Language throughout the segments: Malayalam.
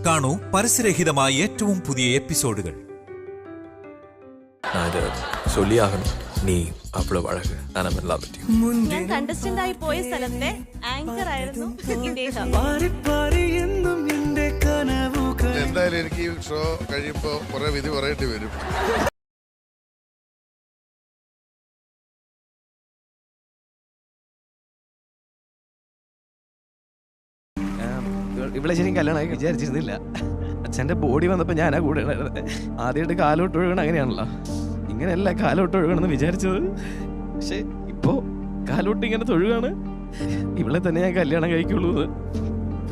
കാണൂ പരസ്യരഹിതമായ ഏറ്റവും പുതിയ എപ്പിസോഡുകൾ. ഞാൻ കണ്ടസ്റ്റന്റ് ആയി പോയ സ്ഥലത്തെ ആങ്കർ ആയിരുന്നു ഇദ്ദേഹം. എന്തായാലും എനിക്ക് ഈ ഷോ കഴിയുമ്പോ കുറെ വിധി പറയേണ്ടി വരും. ഇവിടെ ശരിക്കും കല്യാണമായി വിചാരിച്ചിരുന്നില്ല. അച്ഛൻ്റെ ബോഡി വന്നപ്പോൾ ഞാനാ കൂടെ ആദ്യമായിട്ട് കാലോട്ട് ഒഴുകണം. അങ്ങനെയാണല്ലോ, ഇങ്ങനെയല്ല കാലോട്ട് ഒഴുകണമെന്ന് വിചാരിച്ചത്. പക്ഷെ ഇപ്പോൾ കാലോട്ട് ഇങ്ങനെ തൊഴുകാണ്. ഇവിടെ തന്നെ ഞാൻ കല്യാണം കഴിക്കുള്ളൂ എന്ന്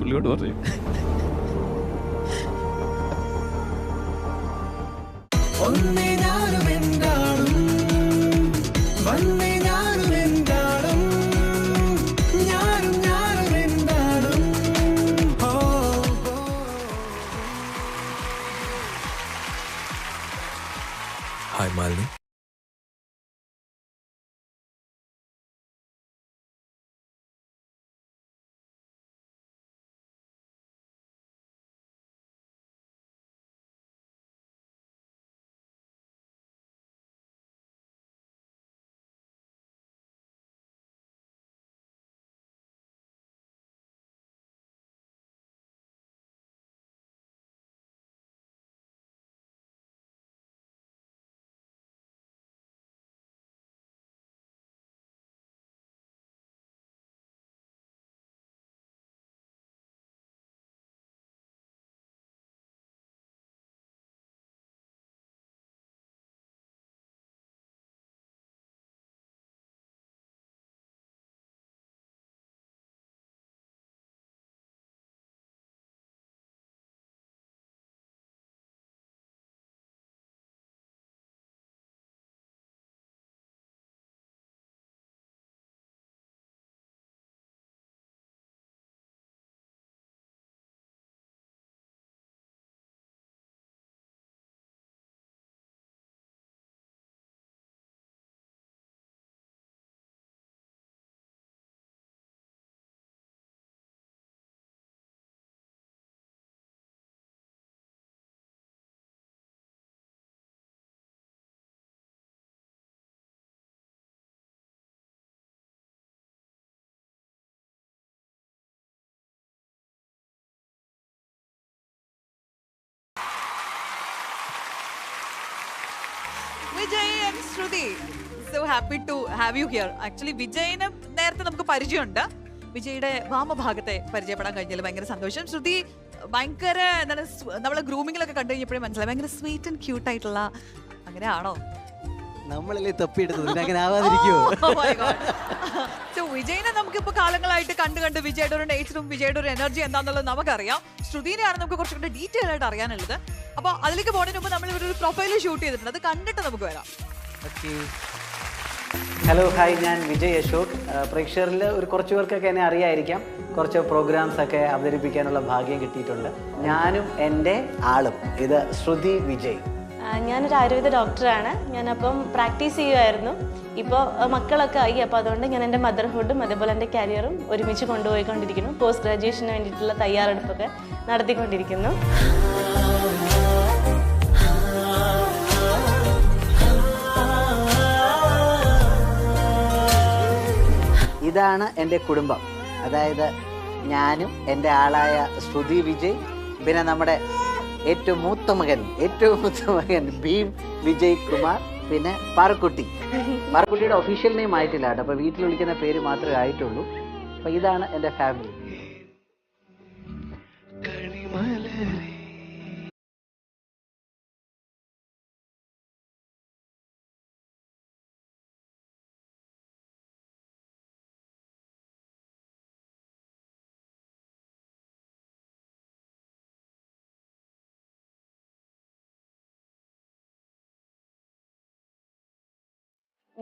പുള്ളിയോട് പറയും. Hi Malini. Vijay and Shruti, so happy to have you here. Actually, Vijayനെ നേരത്തെ നമുക്ക് പരിചയമുണ്ട്. വിജയുടെ വാമഭാഗത്തെ പരിചയപ്പെടാൻ കഴിഞ്ഞാൽ ഭയങ്കര സന്തോഷം. ശ്രുതി ഭയങ്കര എന്താണ്, നമ്മളെ ഗ്രൂമിങ്ങിലൊക്കെ കണ്ടു കഴിഞ്ഞപ്പോഴേ മനസ്സിലായി ഭയങ്കര സ്വീറ്റ് ആൻഡ് ക്യൂട്ട് ആയിട്ടുള്ള, അങ്ങനെയാണോ? നമ്മളല്ലേ തപ്പിയെടുത്തത്, അങ്ങനെ ആവാതിരിക്കുമോ? വിജയിനെ നമുക്കിപ്പോ കാലങ്ങളായിട്ട് കണ്ട് വിജയുടെ ഒരു നേച്ചറും വിജയുടെ ഒരു എനർജി എന്താണെന്നുള്ളത് നമുക്കറിയാം. ശ്രുതിനെയാണ് നമുക്ക് കുറച്ചുകൂടി ഡീറ്റെയിൽ ആയിട്ട് അറിയാനുള്ളത്. അപ്പൊ അതിലേക്ക് പോകുന്നതിന് മുമ്പ് നമ്മൾ ഒരു പ്രൊഫൈൽ ഷൂട്ട് ചെയ്തിട്ടുണ്ട്, അത് കണ്ടിട്ട് നമുക്ക് വരാം. ഹലോ, ഹായ്, ഞാൻ വിജയ് അശോക്. പ്രേക്ഷകരിൽ ഒരു കുറച്ച് പേർക്കൊക്കെ എന്നെ അറിയായിരിക്കാം. കുറച്ച് പ്രോഗ്രാംസ് ഒക്കെ അവതരിപ്പിക്കാനുള്ള ഭാഗ്യം കിട്ടിയിട്ടുണ്ട്. ഞാനും എൻ്റെ ആളും. ഇത് ശ്രുതി വിജയ്. ഞാനൊരു ആയുർവേദ ഡോക്ടറാണ്. ഞാനപ്പം പ്രാക്ടീസ് ചെയ്യുമായിരുന്നു. ഇപ്പോൾ മക്കളൊക്കെ ആയി, അപ്പോൾ അതുകൊണ്ട് ഞാൻ എൻ്റെ മദർഹുഡും അതേപോലെ എൻ്റെ കരിയറും ഒരുമിച്ച് കൊണ്ടുപോയിക്കൊണ്ടിരിക്കുന്നു. പോസ്റ്റ് ഗ്രാജുവേഷന് വേണ്ടിയിട്ടുള്ള തയ്യാറെടുപ്പൊക്കെ നടത്തിക്കൊണ്ടിരിക്കുന്നു. ഇതാണ് എൻ്റെ കുടുംബം. അതായത് ഞാനും എൻ്റെ ആളായ ശ്രുതി വിജയ്, പിന്നെ നമ്മുടെ ഏറ്റവും മൂത്ത മകൻ ഭീം വിജയ് കുമാർ, പിന്നെ പാറക്കുട്ടി. പാറക്കുട്ടിയുടെ ഒഫീഷ്യൽ നെയിം ആയിട്ടില്ല കേട്ടോ, അപ്പോൾ വീട്ടിൽ വിളിക്കുന്ന പേര് മാത്രമേ ആയിട്ടുള്ളൂ. അപ്പോൾ ഇതാണ് എൻ്റെ ഫാമിലി.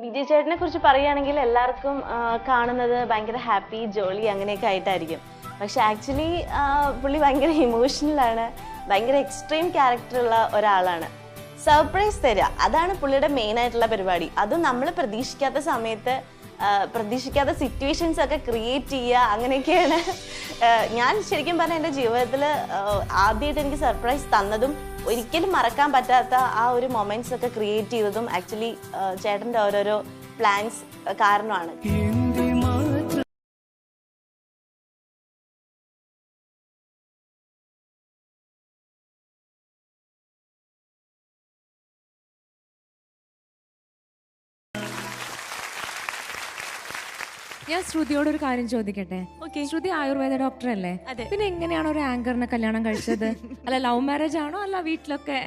വിജയ് ചേട്ടനെ കുറിച്ച് പറയുകയാണെങ്കിൽ എല്ലാവർക്കും കാണുന്നത് ഭയങ്കര ഹാപ്പി ജോളി അങ്ങനെയൊക്കെ ആയിട്ടായിരിക്കും. പക്ഷെ ആക്ച്വലി പുള്ളി ഭയങ്കര ഇമോഷണലാണ്, ഭയങ്കര എക്സ്ട്രീം ക്യാരക്ടറുള്ള ഒരാളാണ്. സർപ്രൈസ് തരിക, അതാണ് പുള്ളിയുടെ മെയിൻ ആയിട്ടുള്ള പരിപാടി. അതും നമ്മൾ പ്രതീക്ഷിക്കാത്ത സമയത്ത് പ്രതീക്ഷിക്കാത്ത സിറ്റുവേഷൻസ് ഒക്കെ ക്രിയേറ്റ് ചെയ്യുക, അങ്ങനെയൊക്കെയാണ്. ഞാൻ ശരിക്കും പറഞ്ഞാൽ എൻ്റെ ജീവിതത്തിൽ ആദ്യമായിട്ട് എനിക്ക് സർപ്രൈസ് തന്നതും ഒരിക്കലും മറക്കാൻ പറ്റാത്ത ആ ഒരു മൊമെന്റ്സ് ഒക്കെ ക്രിയേറ്റ് ചെയ്തതും ആക്ച്വലി ചേട്ടൻ്റെ ഓരോരോ പ്ലാൻസ് കാരണമാണ്. ഞാൻ ശ്രുതിയോട് ഒരു കാര്യം ചോദിക്കട്ടെ. ശ്രുതി ആയുർവേദ ഡോക്ടർ അല്ലേ? പിന്നെ എങ്ങനെയാണ് ഒരു ആങ്കറിനെ കല്യാണം കഴിച്ചത്? അല്ല ലവ് മാരേജ് ആണോ അല്ല വീട്ടിലൊക്കെ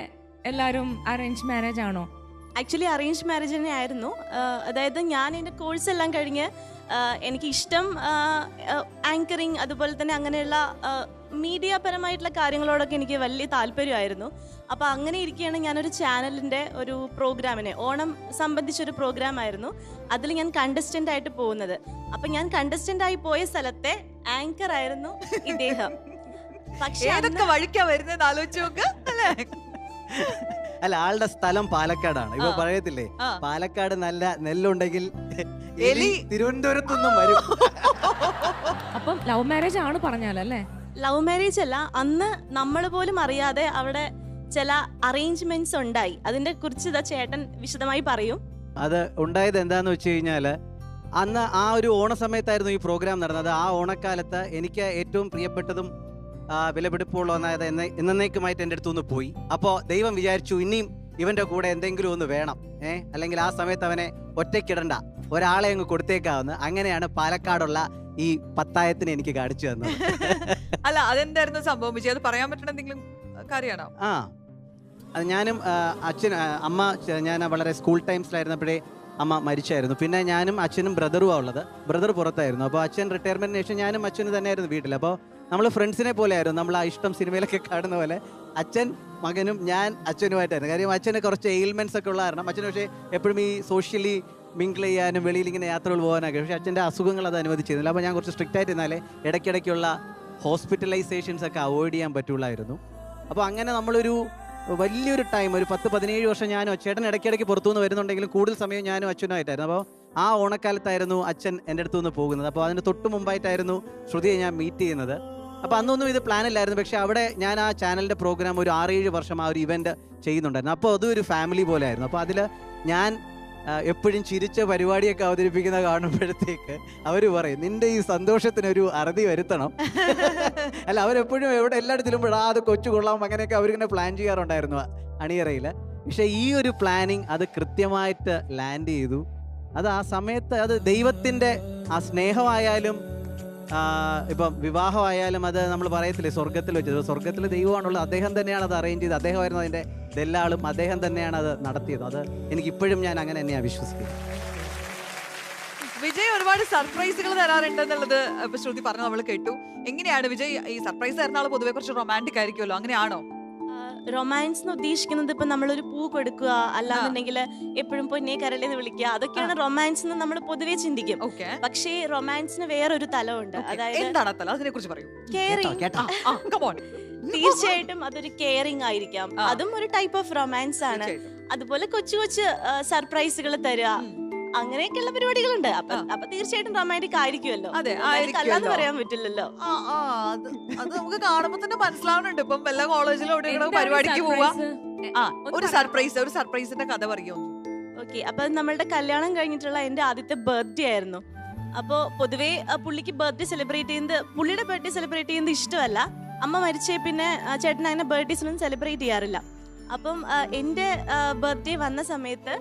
എല്ലാവരും അറേഞ്ച് മാരേജ് ആണോ? ആക്ച്വലി അറേഞ്ച് മാരേജ് തന്നെ ആയിരുന്നു. അതായത് ഞാൻ എൻ്റെ കോഴ്സ് എല്ലാം കഴിഞ്ഞ് എനിക്ക് ഇഷ്ടം ആങ്കറിങ്, അതുപോലെ തന്നെ അങ്ങനെയുള്ള മീഡിയ പരമായിട്ടുള്ള കാര്യങ്ങളോടൊക്കെ എനിക്ക് വലിയ താല്പര്യമായിരുന്നു. അപ്പോൾ അങ്ങനെ ഇരിക്കുകയാണ് ഞാനൊരു ചാനലിൻ്റെ ഒരു പ്രോഗ്രാമിന്, ഓണം സംബന്ധിച്ചൊരു പ്രോഗ്രാം ആയിരുന്നു, അതിൽ ഞാൻ കണ്ടസ്റ്റൻ്റ് ആയിട്ട് പോകുന്നത്. അപ്പം ഞാൻ കണ്ടസ്റ്റൻ്റ് ആയി പോയ സ്ഥലത്തെ ആങ്കർ ആയിരുന്നു ഇദ്ദേഹം. പക്ഷേ ഏതൊക്കെ വഴിക്കാ വരുന്നത് ആലോചിച്ച് നോക്ക് അല്ലേ? അല്ല, ആളുടെ സ്ഥലം പാലക്കാടാണ്. ഇപ്പൊ പറയത്തില്ലേ, പാലക്കാട് നല്ല നെല്ലുണ്ടെങ്കിൽ എലി തിരുവനന്തപുരത്തൊന്നും വരും. അപ്പം ലവ് മാരേജ് ആണ് പറഞ്ഞാലല്ലേ? ലവ് മാരേജ് അല്ല, അന്ന് നമ്മൾ പോലും അറിയാതെ അവിടെ ചില അറേഞ്ച്മെന്റ്സ് ഉണ്ടായി. അതിനെ കുറിച്ച് ഇതാ ചേട്ടൻ വിശദമായി പറയും. അത് ഉണ്ടായത് എന്താന്ന് വെച്ച് കഴിഞ്ഞാല്, അന്ന് ആ ഒരു ഓണ സമയത്തായിരുന്നു ഈ പ്രോഗ്രാം നടന്നത്. ആ ഓണക്കാലത്ത് എനിക്ക് ഏറ്റവും പ്രിയപ്പെട്ടതും വിലപിടിപ്പുള്ള ഒന്നായത് എന്നേക്കുമായിട്ട് എൻ്റെ അടുത്തുനിന്ന് പോയി. അപ്പോൾ ദൈവം വിചാരിച്ചു ഇനിയും ഇവന്റെ കൂടെ എന്തെങ്കിലും ഒന്ന് വേണം, അല്ലെങ്കിൽ ആ സമയത്ത് അവനെ ഒറ്റയ്ക്കിടണ്ട, ഒരാളെ അങ്ങ് കൊടുത്തേക്കാവുന്ന. അങ്ങനെയാണ് പാലക്കാടുള്ള ഈ പത്തായത്തിന് എനിക്ക് കാണിച്ചു തന്നത്. അല്ല, അതെന്തായിരുന്നു സംഭവം വിജയ്? അത് പറയാൻ പറ്റണ എന്തെങ്കിലും കാര്യമാണോ? അത് ഞാനും അച്ഛൻ അമ്മ, ഞാൻ വളരെ സ്കൂൾ ടൈംസിലായിരുന്നപ്പോഴേ അമ്മ മരിച്ചായിരുന്നു. പിന്നെ ഞാനും അച്ഛനും ബ്രദറുമാണ് ഉള്ളത്. ബ്രദർ പുറത്തായിരുന്നു. അപ്പോൾ അച്ഛൻ റിട്ടയർമെന്റിന് ശേഷം ഞാനും അച്ഛനും തന്നെയായിരുന്നു വീട്ടിൽ. അപ്പോൾ നമ്മൾ ഫ്രണ്ട്സിനെ പോലെ ആയിരുന്നു. നമ്മൾ ആ ഇഷ്ടം സിനിമയിലൊക്കെ കാണുന്ന പോലെ അച്ഛൻ മകനും ഞാൻ അച്ഛനുമായിട്ടായിരുന്നു. കാര്യം അച്ഛന് കുറച്ച് എയിൽമെന്റ്സ് ഒക്കെ ഉള്ള കാരണം അച്ഛന് പക്ഷേ എപ്പോഴും ഈ സോഷ്യലി മിങ്കിൾ ചെയ്യാനും വെളിയിൽ ഇങ്ങനെ യാത്രകൾ പോകാനൊക്കെ, പക്ഷേ അച്ഛൻ്റെ അസുഖങ്ങൾ അത് അനുവദിച്ചിരുന്നില്ല. അപ്പോൾ ഞാൻ കുറച്ച് സ്ട്രിക്റ്റ് ആയിട്ട് ഇരുന്നാലേ ഇടയ്ക്കിടയ്ക്കുള്ള ഹോസ്പിറ്റലൈസേഷൻസ് ഒക്കെ അവോയ്ഡ് ചെയ്യാൻ പറ്റുള്ളായിരുന്നു. അപ്പോൾ അങ്ങനെ നമ്മളൊരു വലിയൊരു ടൈം, ഒരു 10-17 വർഷം ഞാനും ചേട്ടൻ ഇടയ്ക്കിടയ്ക്ക് പുറത്തുനിന്ന് വരുന്നുണ്ടെങ്കിലും കൂടുതൽ സമയം ഞാനും അച്ഛനുമായിട്ടായിരുന്നു. അപ്പോൾ ആ ഓണക്കാലത്തായിരുന്നു അച്ഛൻ എൻ്റെ അടുത്തു നിന്ന് പോകുന്നത്. അപ്പോൾ അതിന് തൊട്ട് മുമ്പായിട്ടായിരുന്നു ശ്രുതിയെ ഞാൻ മീറ്റ് ചെയ്യുന്നത്. അപ്പോൾ അന്നൊന്നും ഇത് പ്ലാൻ ഇല്ലായിരുന്നു. പക്ഷേ അവിടെ ഞാൻ ആ ചാനലിൻ്റെ പ്രോഗ്രാം ഒരു 6-7 വർഷം ആ ഒരു ഇവൻ്റ് ചെയ്യുന്നുണ്ടായിരുന്നു. അപ്പോൾ അതൊരു ഫാമിലി പോലെ ആയിരുന്നു. അപ്പോൾ അതിൽ ഞാൻ എപ്പോഴും ചിരിച്ച പരിപാടിയൊക്കെ അവതരിപ്പിക്കുന്ന കാണുമ്പോഴത്തേക്ക് അവർ പറയും, നിന്റെ ഈ സന്തോഷത്തിനൊരു അറുതി വരുത്തണം. അല്ല, അവരെപ്പോഴും എവിടെ എല്ലായിടത്തും ചെല്ലുമ്പോഴാ അത് കൊച്ചു കൊള്ളാം അങ്ങനെയൊക്കെ അവരിങ്ങനെ പ്ലാൻ ചെയ്യാറുണ്ടായിരുന്നു അണിയറയിൽ. പക്ഷേ ഈ ഒരു പ്ലാനിങ് അത് കൃത്യമായിട്ട് ലാൻഡ് ചെയ്തു. അത് ആ സമയത്ത് അത് ദൈവത്തിൻ്റെ ആ സ്നേഹമായാലും ഇപ്പം വിവാഹമായാലും അത് നമ്മൾ പറയത്തില്ലേ സ്വർഗത്തിൽ വെച്ചത്, സ്വർഗത്തിൽ ദൈവമാണുള്ളത്. അദ്ദേഹം തന്നെയാണ് അത് അറേഞ്ച് ചെയ്തത്. അദ്ദേഹമായിരുന്നു അതിൻ്റെ ഇതെല്ലാളും. അദ്ദേഹം തന്നെയാണ് അത് നടത്തിയത്. അത് എനിക്കിപ്പോഴും ഞാൻ അങ്ങനെ തന്നെയാണ് വിശ്വസിക്കുന്നത്. വിജയ് ഒരുപാട് സർപ്രൈസുകൾ തരാറുണ്ടെന്നുള്ളത് ഇപ്പൊ ശ്രുതി പറഞ്ഞു, നമ്മൾ കേട്ടു. എങ്ങനെയാണ് വിജയ് ഈ സർപ്രൈസ് തരുന്ന ആൾ പൊതുവെ കുറച്ച് റൊമാൻറ്റിക് ആയിരിക്കുമല്ലോ, അങ്ങനെയാണോ? റൊമാൻസ് എന്ന് ഉദ്ദേശിക്കുന്നത് ഇപ്പൊ നമ്മളൊരു പൂ കൊടുക്കുക, അല്ലാന്നുണ്ടെങ്കിൽ എപ്പോഴും പൊന്നെ കരളെന്ന് വിളിക്കുക, അതൊക്കെയാണ് റൊമാൻസ് എന്ന് നമ്മൾ പൊതുവെ ചിന്തിക്കും. പക്ഷേ റൊമാൻസിന് വേറൊരു തലമുണ്ട്. അതായത് കെയറിംഗ്. തീർച്ചയായിട്ടും അതൊരു കെയറിംഗ് ആയിരിക്കാം. അതും ഒരു ടൈപ്പ് ഓഫ് റൊമാൻസ് ആണ്. അതുപോലെ കൊച്ചു കൊച്ചു സർപ്രൈസുകൾ തരിക, അങ്ങനെയൊക്കെയുള്ള പരിപാടികളുണ്ട്. അപ്പൊ തീർച്ചയായിട്ടും റൊമാൻറ്റിക് ആയിരിക്കുമല്ലോ. അല്ലാന്ന് പറയാൻ പറ്റില്ലല്ലോ. അത് നമുക്ക് കാണുമ്പോ തന്നെ മനസ്സിലാവുന്നുണ്ട്. ഇപ്പം എല്ലാ കോളേജിലും എവിടെ പരിപാടിക്ക് പോവാ, ഒരു സർപ്രൈസിന്റെ കഥ പറയോ? ഓക്കെ, അപ്പൊ നമ്മളുടെ കല്യാണം കഴിഞ്ഞിട്ടുള്ള എന്റെ ആദ്യത്തെ ബർത്ത്ഡേ ആയിരുന്നു. അപ്പോൾ പൊതുവേ പുള്ളിക്ക് ബർത്ത്ഡേ സെലിബ്രേറ്റ് ചെയ്യുന്നത്, പുള്ളിയുടെ ബർത്ത്ഡേ സെലിബ്രേറ്റ് ചെയ്യുന്നത് ഇഷ്ടമല്ല. അമ്മ മരിച്ചേ പിന്നെ ചേട്ടൻ അങ്ങനെ ബർത്ത്ഡേസിലൊന്നും സെലിബ്രേറ്റ് ചെയ്യാറില്ല. അപ്പം എൻ്റെ ബർത്ത്ഡേ വന്ന സമയത്ത്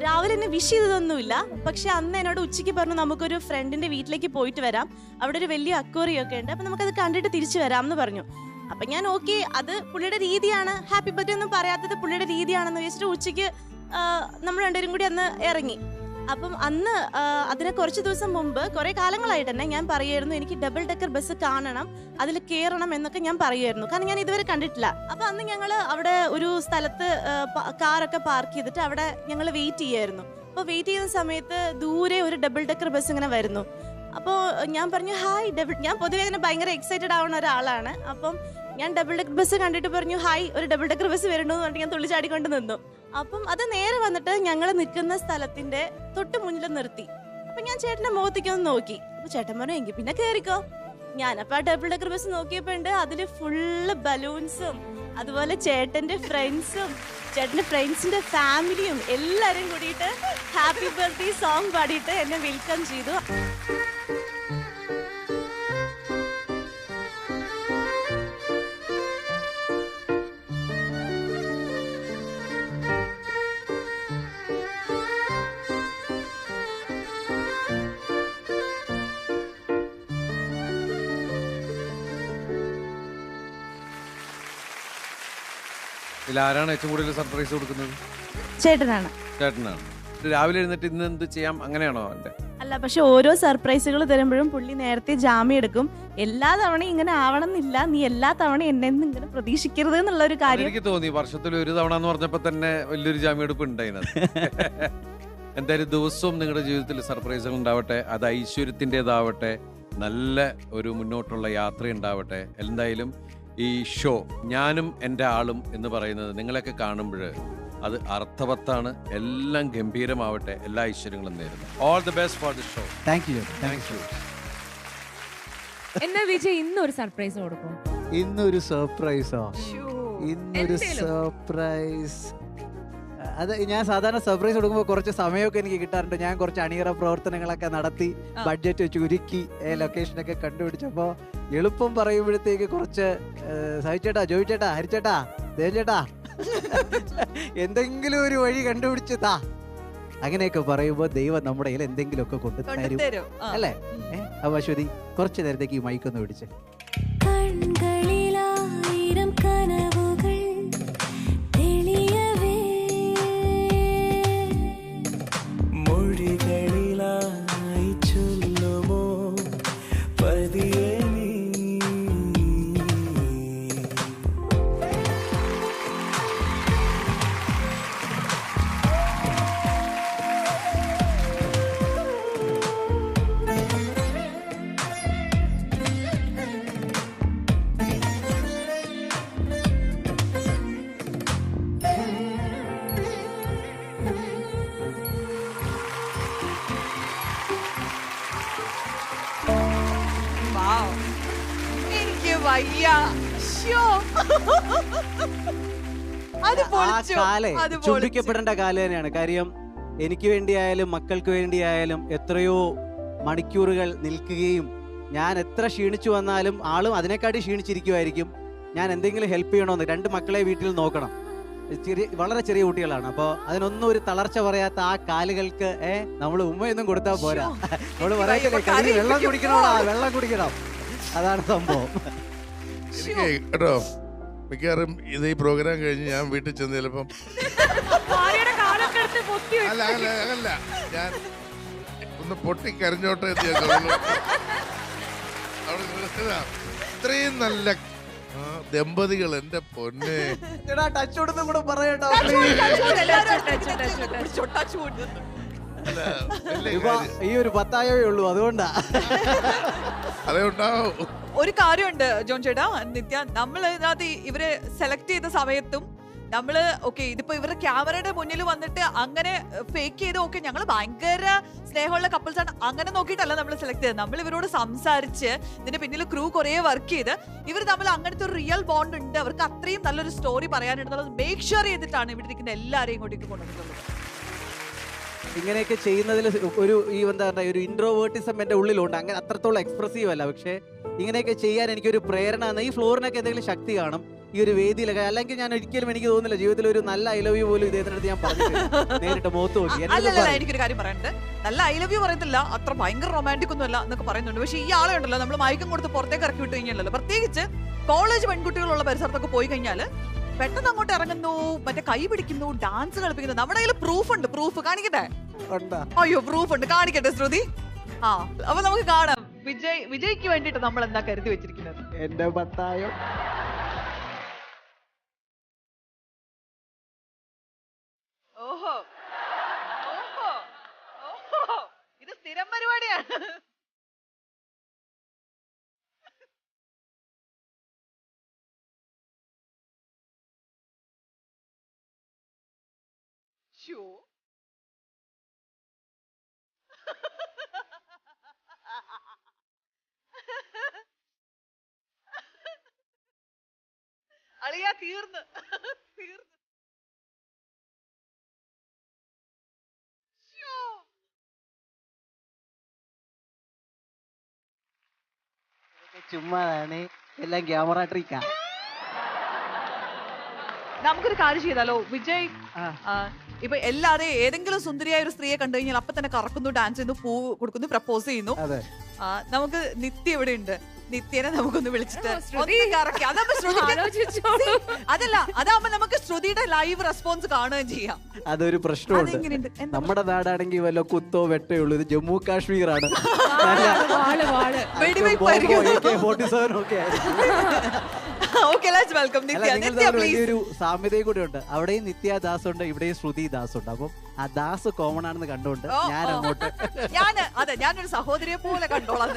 രാവിലെ എന്നെ വിഷ് ചെയ്തതൊന്നുമില്ല. പക്ഷെ അന്ന് എന്നോട് ഉച്ചയ്ക്ക് പറഞ്ഞു, നമുക്കൊരു ഫ്രണ്ടിന്റെ വീട്ടിലേക്ക് പോയിട്ട് വരാം, അവിടെ ഒരു വലിയ അക്വേറിയം ഒക്കെ ഉണ്ട്, അപ്പൊ നമുക്കത് കണ്ടിട്ട് തിരിച്ചു വരാം എന്ന് പറഞ്ഞു. അപ്പൊ ഞാൻ ഓക്കെ, അത് പുള്ളിയുടെ രീതിയാണ്, ഹാപ്പി ബർത്ത്ഡേ ഒന്നും പറയാത്തത് പുള്ളിയുടെ രീതിയാണെന്ന് വെച്ചിട്ട് ഉച്ചയ്ക്ക് നമ്മൾ രണ്ടുപേരും കൂടി അന്ന് ഇറങ്ങി. അപ്പം അന്ന് അതിന് കുറച്ച് ദിവസം മുമ്പ്, കുറെ കാലങ്ങളായിട്ട് തന്നെ ഞാൻ പറയുമായിരുന്നു എനിക്ക് ഡബിൾ ഡെക്കർ ബസ് കാണണം, അതിൽ കയറണം എന്നൊക്കെ ഞാൻ പറയുമായിരുന്നു. കാരണം ഞാൻ ഇതുവരെ കണ്ടിട്ടില്ല. അപ്പൊ അന്ന് ഞങ്ങൾ അവിടെ ഒരു സ്ഥലത്ത് കാറൊക്കെ പാർക്ക് ചെയ്തിട്ട് അവിടെ ഞങ്ങൾ വെയിറ്റ് ചെയ്യായിരുന്നു. അപ്പോൾ വെയിറ്റ് ചെയ്യുന്ന സമയത്ത് ദൂരെ ഒരു ഡബിൾ ഡെക്കർ ബസ് ഇങ്ങനെ വരുന്നു. അപ്പോൾ ഞാൻ പറഞ്ഞു ഹായ് ഞാൻ പൊതുവെ അങ്ങനെ ഭയങ്കര എക്സൈറ്റഡ് ആവുന്ന ഒരാളാണ്. അപ്പം ഞാൻ ഡബിൾ ഡെക്കർ ബസ് കണ്ടിട്ട് പറഞ്ഞു ഹായ്, ഒരു ഡബിൾ ഡെക്കർ ബസ് വരണമെന്ന് പറഞ്ഞിട്ട് ഞാൻ തുള്ളിച്ചാടിക്കൊണ്ട് നിന്നു. അപ്പം അത് നേരെ വന്നിട്ട് ഞങ്ങൾ നിൽക്കുന്ന സ്ഥലത്തിന്റെ തൊട്ട് മുന്നിൽ നിർത്തി. അപ്പൊ അപ്പൊ ഞാൻ ചേട്ടന്റെ മുഖത്തേക്ക് ഒന്ന് നോക്കി. അപ്പൊ ചേട്ടൻ പറഞ്ഞു എങ്കിൽ പിന്നെ കേറിക്കോ. ഞാനപ്പോ ആ ഡബിൾ ഡെക്കർ ബസ് നോക്കിയപ്പോ ഉണ്ട് അതില് ഫുള്ള് ബലൂൺസും അതുപോലെ ചേട്ടന്റെ ഫ്രണ്ട്സിന്റെ ഫാമിലിയും എല്ലാരും കൂടിയിട്ട് ഹാപ്പി ബർത്ത്ഡേ സോങ് പാടിയിട്ട് എന്നെ വെൽക്കം ചെയ്തു. ആരാണ് ഏറ്റവും കൂടുതൽ സർപ്രൈസ് കൊടുക്കുന്നത്? ചേട്ടനാണ്. ചേട്ടനാണ്. രാവിലെ എഴുന്നേറ്റ് ഇന്ന് എന്ത് ചെയ്യാം അങ്ങനെയാണോ അവന്റെ? അല്ല, പക്ഷെ ഓരോ സർപ്രൈസുകൾ തരുമ്പോഴും പുള്ളി നേരത്തെ ജാമ്യം എടുക്കും. എല്ലാ തവണയും ഇങ്ങനെ ആവണം എന്നില്ല, നീ എല്ലാ തവണയും എന്നെ ഇങ്ങനെ പ്രതീക്ഷിക്കരുത് എന്നുള്ള ഒരു കാര്യം എനിക്ക് തോന്നി. വർഷത്തിൽ ഒരു തവണ എന്ന് പറഞ്ഞപ്പോ തന്നെ വലിയൊരു ജാമ്യം എടുപ്പ് ഉണ്ടായിരുന്നത്. എന്തായാലും ദിവസവും നിങ്ങളുടെ ജീവിതത്തിൽ സർപ്രൈസുകൾ ഉണ്ടാവട്ടെ. അത് ഐശ്വര്യത്തിൻ്റെതാവട്ടെ, നല്ല ഒരു മുന്നോട്ടുള്ള യാത്ര ഉണ്ടാവട്ടെ. എന്തായാലും ഈ ഷോ ഞാനും എൻ്റെ ആളും എന്ന് പറയുന്നത് നിങ്ങളൊക്കെ കാണുമ്പോൾ അത് അർത്ഥവത്താണ്. എല്ലാം ഗംഭീരമാവട്ടെ. എല്ലാ ഐശ്വര്യങ്ങളും നേരുന്നു. All the best for the show. Thank you. എന്നാ വിജയ് ഇന്നൊരു സർപ്രൈസ് കൊടുക്കും? ഇന്നൊരു സർപ്രൈസോ? ഇന്നൊരു സർപ്രൈസ് അത് ഞാൻ സാധാരണ സർപ്രൈസ് കൊടുക്കുമ്പോൾ കുറച്ച് സമയമൊക്കെ എനിക്ക് കിട്ടാറുണ്ട്. ഞാൻ കുറച്ച് അണിയറ പ്രവർത്തനങ്ങളൊക്കെ നടത്തി ബഡ്ജറ്റ് വെച്ച് ഒരുക്കി ലൊക്കേഷനൊക്കെ കണ്ടുപിടിച്ചപ്പോൾ എളുപ്പം പറയുമ്പോഴത്തേക്ക് കുറച്ച് സഹിച്ചേട്ടാ, ജോയിച്ചേട്ടാ, ഹരിച്ചേട്ടാ, ദേവചേട്ടാ എന്തെങ്കിലും ഒരു വഴി കണ്ടുപിടിച്ച് താ, അങ്ങനെയൊക്കെ പറയുമ്പോൾ ദൈവം നമ്മുടെ കയ്യിൽ എന്തെങ്കിലുമൊക്കെ കൊണ്ടു തരും അല്ലേ? അപ്പൊ അശ്വതി കുറച്ച് നേരത്തേക്ക് ഈ മൈക്കൊന്ന് പിടിച്ച്. എനിക്ക് വയ്യ. ചുംബിക്കപ്പെടേണ്ട കാലം തന്നെയാണ്. കാര്യം എനിക്ക് വേണ്ടിയായാലും മക്കൾക്ക് വേണ്ടിയായാലും എത്രയോ മണിക്കൂറുകൾ നിൽക്കുകയും ഞാൻ എത്ര ക്ഷീണിച്ചു വന്നാലും ആളും അതിനെക്കാട്ടി ക്ഷീണിച്ചിരിക്കുമായിരിക്കും. ഞാൻ എന്തെങ്കിലും ഹെൽപ്പ് ചെയ്യണമെന്ന് 2 മക്കളെ വീട്ടിൽ നോക്കണം. വളരെ ചെറിയ കുട്ടികളാണ്. അപ്പോൾ അതിനൊന്നും ഒരു തളർച്ച പറയാത്ത ആ കാലുകൾക്ക് നമ്മൾ ഉമ്മയൊന്നും കൊടുത്താൽ പോരാ. നമ്മള് പറയത്തില്ലേ, വെള്ളം കുടിക്കണോടാ, വെള്ളം കുടിക്കണം. അതാണ് സംഭവം. എനിക്ക് കേട്ടോ മിക്കവാറും ഇത് ഈ പ്രോഗ്രാം കഴിഞ്ഞ് ഞാൻ വീട്ടിൽ ചെന്ന് ചിലപ്പം അല്ല ഞാൻ ഒന്ന് പൊട്ടിക്കരഞ്ഞോട്ടെ എന്ന് ഇത്രയും നല്ല ദമ്പതികൾ, എന്റെ പൊന്നെ. ടച്ചോടൊന്നും കൂടെ പറയട്ടോ. ഈ ഒരു 10 ഉള്ളൂ, അതുകൊണ്ടാ. അതേ ഉണ്ടാവും. ഒരു കാര്യമുണ്ട് ജോൺ ചേട്ടാ, നിത്യ, നമ്മൾ ഇതിനകത്ത് ഇവരെ സെലക്ട് ചെയ്ത സമയത്തും നമ്മള് ഓക്കെ ഇതിപ്പോ ഇവരുടെ ക്യാമറയുടെ മുന്നിൽ വന്നിട്ട് അങ്ങനെ ഫേക്ക് ചെയ്ത് ഓക്കെ ഞങ്ങൾ ഭയങ്കര സ്നേഹമുള്ള കപ്പിൾസ് ആണ് അങ്ങനെ നോക്കിയിട്ടല്ല നമ്മൾ സെലക്ട് ചെയ്തത്. നമ്മൾ ഇവരോട് സംസാരിച്ച് ഇതിന്റെ പിന്നിൽ ക്രൂ കുറേ വർക്ക് ചെയ്ത് ഇവർ തമ്മിൽ അങ്ങനത്തെ ഒരു റിയൽ ബോണ്ട് ഉണ്ട്, അവർക്ക് അത്രയും നല്ലൊരു സ്റ്റോറി പറയാനുണ്ടെന്നുള്ളത് മേക്ക് ഷുവർ ചെയ്തിട്ടാണ് ഇവിടെ ഇരിക്കുന്ന എല്ലാവരെയും ഇങ്ങോട്ടേക്ക് കൊണ്ടുവന്നിട്ടുള്ളത്. ഇങ്ങനെയൊക്കെ ചെയ്യുന്നതിൽ ഒരു എന്താ പറയുക, ഒരു ഇൻട്രോവേർട്ടിസം എൻ്റെ ഉള്ളിലുണ്ട്. അങ്ങനെ അത്രത്തോളം എക്സ്പ്രസീവ് അല്ല, പക്ഷേ ഇങ്ങനെയൊക്കെ ചെയ്യാൻ എനിക്കൊരു പ്രേരണ. ഈ ഫ്ലോറിനൊക്കെ എന്തെങ്കിലും ശക്തി കാണും ഈ ഒരു വേദിയിലൊക്കെ. അല്ലെങ്കിൽ ഞാൻ ഒരിക്കലും എനിക്ക് തോന്നുന്നില്ല ജീവിതത്തിൽ ഒരു നല്ല ഐ ലവ് യു പോലും ഇദ്ദേഹത്തിൻ്റെ അടുത്ത് ഞാൻ പറഞ്ഞിട്ടില്ല. നേരിട്ട് മുഖത്ത് നോക്കി. എനിക്കൊരു കാര്യം പറയാനുണ്ട്, നല്ല ഐ ലവ് യു പറയത്തില്ല, അത്ര ഭയങ്കര റൊമാൻറ്റിക് ഒന്നും അല്ല എന്നൊക്കെ പറയുന്നുണ്ട്. പക്ഷേ ഈ ആളെ ഉണ്ടല്ലോ നമ്മൾ മയക്കം കൊടുത്ത് പുറത്തേക്ക് ഇറക്കി വിട്ട് കഴിഞ്ഞാലല്ലോ, പ്രത്യേകിച്ച് കോളേജ് പെൺകുട്ടികളുള്ള പരിസരത്തൊക്കെ പോയി കഴിഞ്ഞാൽ പെട്ടെന്ന് അങ്ങോട്ട് ഇറങ്ങുന്നു, മറ്റേ കൈ പിടിക്കുന്നു, ഡാൻസ് കളിപ്പിക്കുന്നു. നമ്മുടെ കയ്യിൽ പ്രൂഫ് ഉണ്ട്. പ്രൂഫ് കാണിക്കട്ടെ? അയ്യോ, പ്രൂഫ് ഉണ്ട്, കാണിക്കട്ടെ ശ്രുതി. അപ്പൊ നമുക്ക് കാണാം വിജയ്ക്ക് വേണ്ടിട്ട് നമ്മൾ എന്താ കരുതി വെച്ചിരിക്കുന്നത്. എന്റെ പത്തായം ഓഹോ ഓഹോ ഓഹോ, ഇത് സ്ഥിരം പരിപാടിയാണ്. ഷോ അയ്യാ തീർന്ന് തീർന്ന്. ചുമ്മാതാണ്, എല്ലാം ക്യാമറ ട്രിക്കാ. നമുക്കൊരു കാര്യം ചെയ്താലോ വിജയ്? ഇപ്പൊ എല്ലാരെയും ഏതെങ്കിലും സുന്ദരിയായ ഒരു സ്ത്രീയെ കണ്ടു കഴിഞ്ഞാൽ അപ്പൊ തന്നെ കറക്കുന്നു, ഡാൻസ് ചെയ്യുന്നു, പൂ കൊടുക്കുന്നു, പ്രപ്പോസ് ചെയ്യുന്നു. നമുക്ക് നിത്യ ഇവിടെ ഉണ്ട്. നിത്യനെ നമുക്കൊന്ന് വിളിച്ചിട്ട് അതല്ല, അതാവുമ്പോ നമുക്ക് ശ്രുതിയുടെ ലൈവ് റെസ്പോൺസ് കാണുകയും ചെയ്യാം. അതൊരു പ്രശ്നമുണ്ട്. നമ്മുടെ നാടാണെങ്കിൽ വല്ല കുത്തോ വെട്ടേ ഉള്ളൂ. ഇത് ജമ്മു കാശ്മീറാണ്. ഒരു സാമ്യതയും കൂടെ ഉണ്ട്. അവിടെയും നിത്യ ദാസ് ഉണ്ട്, ഇവിടെയും ശ്രുതി ദാസ് ഉണ്ട്. അപ്പം ആ ദാസ് കോമൺ ആണെന്ന് കണ്ടുകൊണ്ട് ഞാൻ അങ്ങോട്ട് ഞാനൊരു സഹോദരിയെ പോലെ കണ്ടോളാം.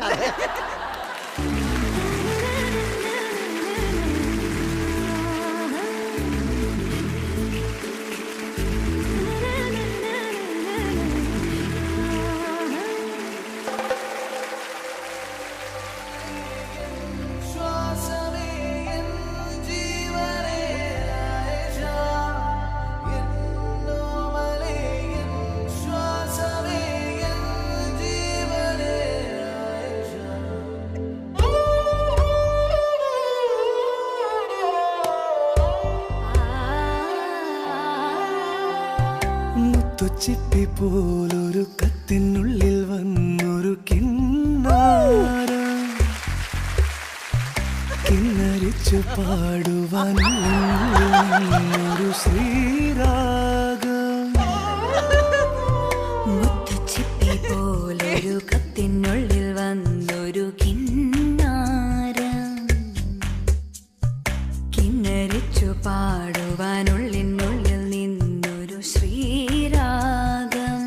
ചിപ്പി പോലൊരു കത്തിനുള്ളിൽ വന്നൊരു കിന്നാര കിന്നരിച്ചു പാടുവാനൊരു ശ്രീരാഗം. മുത്തുച്ചിപ്പി പോലൊരു കത്തിനുള്ളിൽ വന്നൊരു കിന്നാര കിന്നരിച്ചു പാടുവാനുള്ളിനുള്ളിൽ നിന്നൊരു ശ്രീരാഗം.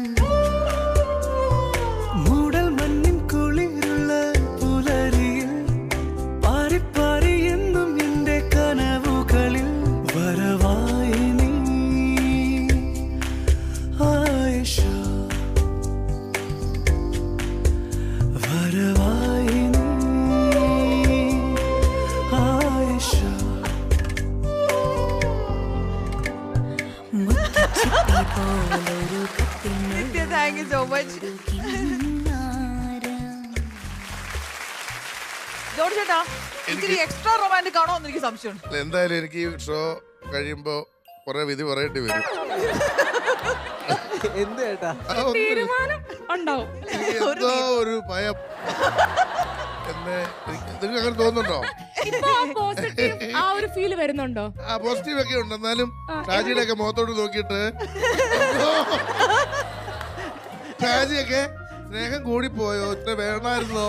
മൂടൽ മണ്ണിൻ കുളിരുള്ള പുലരിയിൽ പാറിപ്പാറി എന്നും എന്റെ കനവുകളിൽ വരവായി നീ ആയിഷ, വരവായി നീ Ayisha. Thank you so much. George ചേട്ടാ, ഇത്തിരി എക്സ്ട്രാ റൊമാൻറ്റിക് ആണോ എന്ന് എനിക്ക് സംശയമുണ്ട്. എന്തായാലും എനിക്ക് ഈ ഷോ കഴിയുമ്പോ കുറെ വിധി പറയേണ്ടി വരും. എന്ത് ചേട്ടാ തീരുമാനം ഉണ്ടാവും. എന്തോ ഒരു ഭയം. എന്നെ നിങ്ങൾക്ക് അങ്ങനെ തോന്നുന്നുണ്ടോ? ആ ഒരു ഫീൽ വരുന്നുണ്ടോ? ആ പോസിറ്റീവ് ഒക്കെ ഉണ്ട്. എന്നാലും ഷാജിയുടെ ഒക്കെ മുഖത്തോട്ട് നോക്കിയിട്ട് ഷാജിയൊക്കെ സ്നേഹം കൂടിപ്പോയോ, ഇത്ര വേണമായിരുന്നോ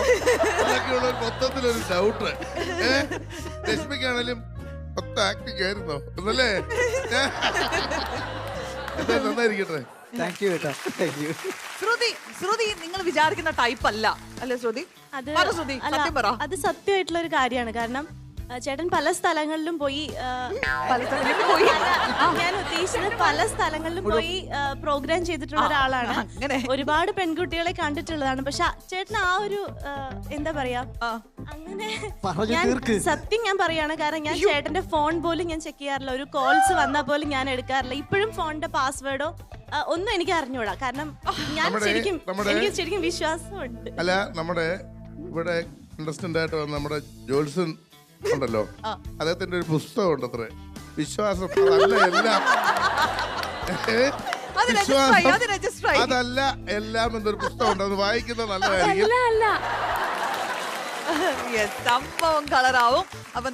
എന്നൊക്കെയുള്ള ഒരു മൊത്തത്തിലൊരു ഡൗട്ട്. രശ്മിക്കാണേലും മൊത്തം ആക്ടിങ് ആയിരുന്നോ എന്നല്ലേ? നന്നായിരിക്കട്ടെ. താങ്ക് യു ചേട്ടാ, താങ്ക് യു. ശ്രുതി നിങ്ങൾ വിചാരിക്കുന്ന ടൈപ്പ് അല്ല അല്ലേ ശ്രുതി? അത് സത്യമായിട്ടുള്ള ഒരു കാര്യമാണ്. കാരണം ചേട്ടൻ പല സ്ഥലങ്ങളിലും പോയി, ഞാൻ ഉദ്ദേശിച്ചത് പല സ്ഥലങ്ങളിലും പോയി പ്രോഗ്രാം ചെയ്തിട്ടുള്ള ഒരാളാണ്. ഒരുപാട് പെൺകുട്ടികളെ കണ്ടിട്ടുള്ളതാണ്. പക്ഷെ ചേട്ടൻ ആ ഒരു എന്താ പറയാ, അങ്ങനെ സത്യം ഞാൻ പറയാണ്. കാരണം ഞാൻ ചേട്ടന്റെ ഫോൺ പോലും ഞാൻ ചെക്ക് ചെയ്യാറില്ല. ഒരു കോൾസ് വന്നാൽ പോലും ഞാൻ എടുക്കാറില്ല. ഇപ്പോഴും ഫോണിന്റെ പാസ്വേഡോ ഒന്നും എനിക്ക് അറിഞ്ഞൂടാ. കാരണം ഞാൻ എനിക്ക് ശരിക്കും വിശ്വാസമുണ്ട്. അല്ല, നമ്മുടെ ഇവിടെ കണ്ടസ്റ്റന്റ് ആയിട്ട് വന്ന നമ്മുടെ ജോൾസൺ ഉണ്ടല്ലോ, അദ്ദേഹത്തിന്റെ ഒരു പുസ്തകം ഉണ്ട് അത്രേ, വിശ്വാസം അതല്ല എല്ലാം, വിശ്വാസം അതല്ല എല്ലാം എന്നൊരു പുസ്തകം ഉണ്ട്. അത് വായിക്കുന്നത് നല്ലതായിരിക്കും. സംഭവം കളറാവും. അപ്പൊ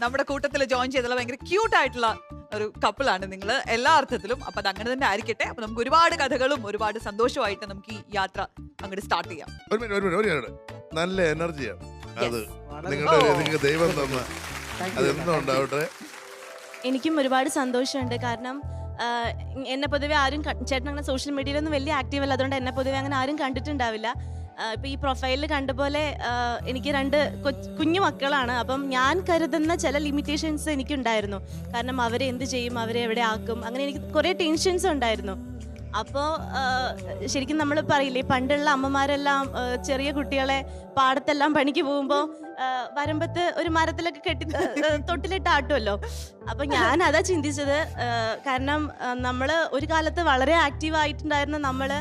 നമ്മുടെ കൂട്ടത്തിൽ ജോയിൻ ചെയ്തുള്ള ഭയങ്കര ക്യൂട്ട് ആയിട്ടുള്ള ഒരു കപ്പിളാണ് നിങ്ങൾ എല്ലാ അർത്ഥത്തിലും. അപ്പൊ അത് അങ്ങനെ തന്നെ ആയിരിക്കട്ടെ. അപ്പൊ നമുക്ക് ഒരുപാട് കഥകളും ഒരുപാട് സന്തോഷമായിട്ട് നമുക്ക് ഈ യാത്ര അങ്ങോട്ട് സ്റ്റാർട്ട് ചെയ്യാം. നല്ല എനർജിയാണ് അത്, നിങ്ങൾക്ക് ദൈവം തന്ന അതെന്നും ഉണ്ടാവട്ടെ. എനിക്കും ഒരുപാട് സന്തോഷമുണ്ട്. കാരണം എന്നെ പൊതുവെ ആരും, ചേട്ടൻ അങ്ങനെ സോഷ്യൽ മീഡിയയിലൊന്നും വലിയ ആക്റ്റീവ് അല്ല, അതുകൊണ്ട് എന്നെ പൊതുവെ അങ്ങനെ ആരും കണ്ടിട്ടുണ്ടാവില്ല. ഇപ്പം ഈ പ്രൊഫൈലിൽ കണ്ട പോലെ എനിക്ക് 2 കുഞ്ഞു മക്കളാണ്. അപ്പം ഞാൻ കരുതുന്ന ചില ലിമിറ്റേഷൻസ് എനിക്കുണ്ടായിരുന്നു. കാരണം അവരെ എന്ത് ചെയ്യും, അവരെ എവിടെ ആക്കും, അങ്ങനെ എനിക്ക് കുറേ ടെൻഷൻസ് ഉണ്ടായിരുന്നു. അപ്പോൾ ശരിക്കും നമ്മൾ പറയില്ലേ പണ്ടുള്ള അമ്മമാരെല്ലാം ചെറിയ കുട്ടികളെ പാടത്തെല്ലാം പണിക്ക് പോകുമ്പോൾ വരമ്പത്ത് ഒരു മരത്തിലൊക്കെ കെട്ടി തൊട്ടിലിട്ട് ആട്ടുമല്ലോ. അപ്പം ഞാൻ അതാ ചിന്തിച്ചത്. കാരണം നമ്മൾ ഒരു കാലത്ത് വളരെ ആക്റ്റീവായിട്ടുണ്ടായിരുന്ന നമ്മൾ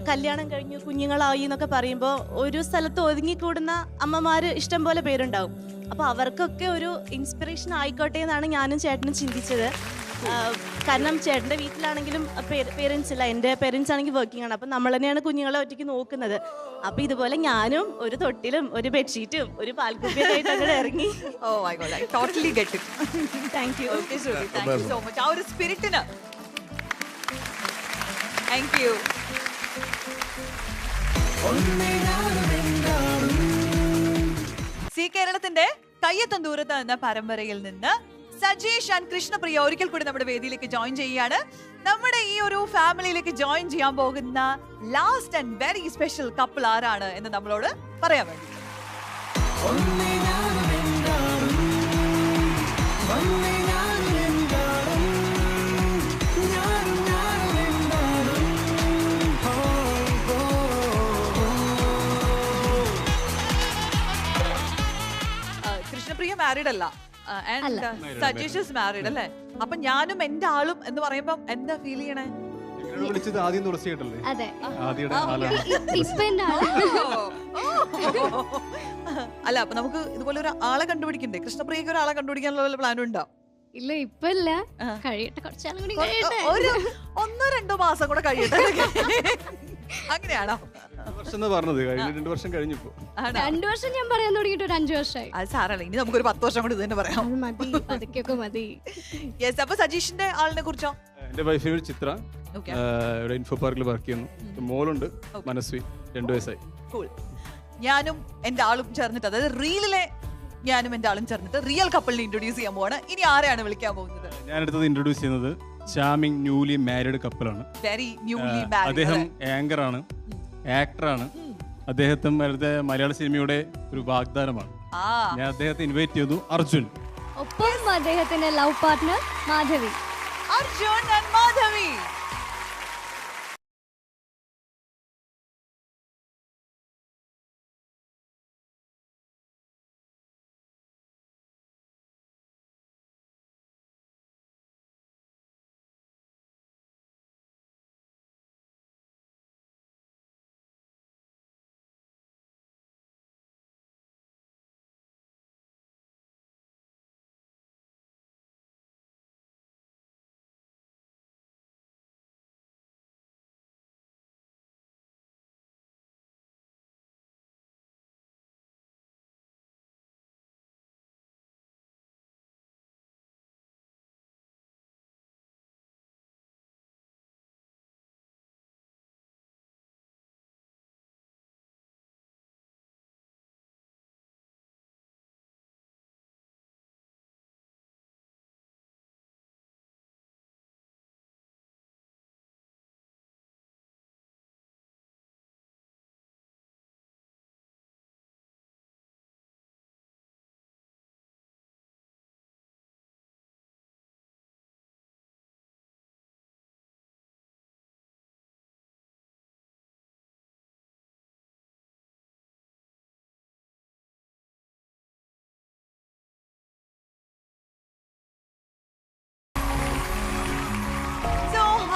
കല്യാണം കഴിഞ്ഞു കുഞ്ഞുങ്ങളായി എന്നൊക്കെ പറയുമ്പോൾ ഒരു സ്ഥലത്ത് ഒതുങ്ങിക്കൂടുന്ന അമ്മമാർ ഇഷ്ടം പോലെ പേരുണ്ടാവും. അപ്പോൾ അവർക്കൊക്കെ ഒരു ഇൻസ്പിറേഷൻ ആയിക്കോട്ടെ എന്നാണ് ഞാനും ചേട്ടനും ചിന്തിച്ചത്. കാരണം ചേട്ടൻ്റെ വീട്ടിലാണെങ്കിലും പേരൻസ് ഇല്ല, എൻ്റെ പേരൻസ് ആണെങ്കിൽ വർക്കിംഗ് ആണ്. അപ്പം നമ്മൾ തന്നെയാണ് കുഞ്ഞുങ്ങളെ ഒറ്റയ്ക്ക് നോക്കുന്നത്. അപ്പം ഇതുപോലെ ഞാനും ഒരു തൊട്ടിലും ഒരു ബെഡ്ഷീറ്റും ഒരു പാൽക്കുപ്പിയൊക്കെ ആയിട്ട് അങ്ങനെ ഇറങ്ങി. Thank you so much. ആ ഒരു സ്പിരിറ്റിന് താങ്ക് യു. സി കേരളത്തിന്റെ കയ്യെത്തും ദൂരത്ത് എന്ന പരമ്പരയിൽ നിന്ന് സജീഷ് ആൻഡ് കൃഷ്ണപ്രിയ ഒരിക്കൽ കൂടി നമ്മുടെ വേദിയിലേക്ക് ജോയിൻ ചെയ്യുകയാണ്. നമ്മുടെ ഈ ഒരു ഫാമിലിയിലേക്ക് ജോയിൻ ചെയ്യാൻ പോകുന്ന last and very special couple ആരാണ് എന്ന് നമ്മളോട് പറയാൻ വേണ്ടി. കൃഷ്ണപ്രിയ മാരീഡ് അല്ല, സജീഷ് ഇസ് മാരീഡ് അല്ലേ? അപ്പൊ ഞാനും എന്റെ ആളും എന്ന് പറയുമ്പോ എന്താ ഫീൽ ചെയ്യണേ? വിളിച്ചത് ആദ്യം തുളസിയായിട്ടല്ലേ? അല്ല, അപ്പൊ നമുക്ക് ഇതുപോലെ ഒരു ആളെ കണ്ടുപിടിക്കണ്ടേ? കൃഷ്ണപ്രിയക്ക് ഒരാളെ കണ്ടുപിടിക്കാനുള്ള പ്ലാൻ ഉണ്ടോ? ഇല്ല, ഇപ്പൊ ഇല്ല, കഴിയട്ടെ, കുറച്ചാലും കൂടി കഴിയട്ടെ, ഒരു 1-2 മാസം കൂടെ കഴിയട്ടെ. അങ്ങനെയാണോ? 2 വർഷം പറഞ്ഞത്, 2 വർഷം കഴിഞ്ഞപ്പോ 2 വർഷം ഞാൻ പറയാൻ തുടങ്ങിയിട്ട് ഒരു 5 വർഷമായി. അത് സാറല്ല, ഇനി നമുക്കൊരു 10 വർഷം കൂടി തന്നെ പറയാം. മതി, പതുക്കെയൊക്കെ മതി. യെസ്. അപ്പൊ സജീഷിന്റെ ആളിനെ കുറിച്ചോ? എന്റെ വൈഫിന് ഒരു ചിത്ര, ഇവിടെ ഇൻഫോ പാർക്കിൽ വർക്ക് ചെയ്യുന്നു. മോളുണ്ട്, മനസ്വി, 2 വയസ്സായി. ഞാനും എന്റെ ആളും ചേർന്നിട്ട്, അതായത് റീലിലെ ഞാനും എന്റെ ആളും ചേർന്നിട്ട് റിയൽ കപ്പിളിനെ ഇൻട്രൊഡ്യൂസ് ചെയ്യാൻ പോവാണ്. ഇനി ആരെയാണ് വിളിക്കാൻ പോകുന്നത്? ഞാൻ അടുത്തത് ഇൻട്രൊഡ്യൂസ് ചെയ്യുന്നത് ചാമിങ് ന്യൂലി മാരീഡ് കപ്പിളാണ്. Very newly married. അദ്ദേഹം ആങ്കറാണ്, ആക്ടറാണ്. അദ്ദേഹത്തിന് മലയാള സിനിമയുടെ ഒരു വാഗ്ദാനമാണ്. ഞാൻ അദ്ദേഹത്തെ ഇൻവൈറ്റ് ചെയ്തു. അർജുൻ, ഒപ്പം അദ്ദേഹത്തിന്റെ love partner Madhavi. Arjun and Madhavi.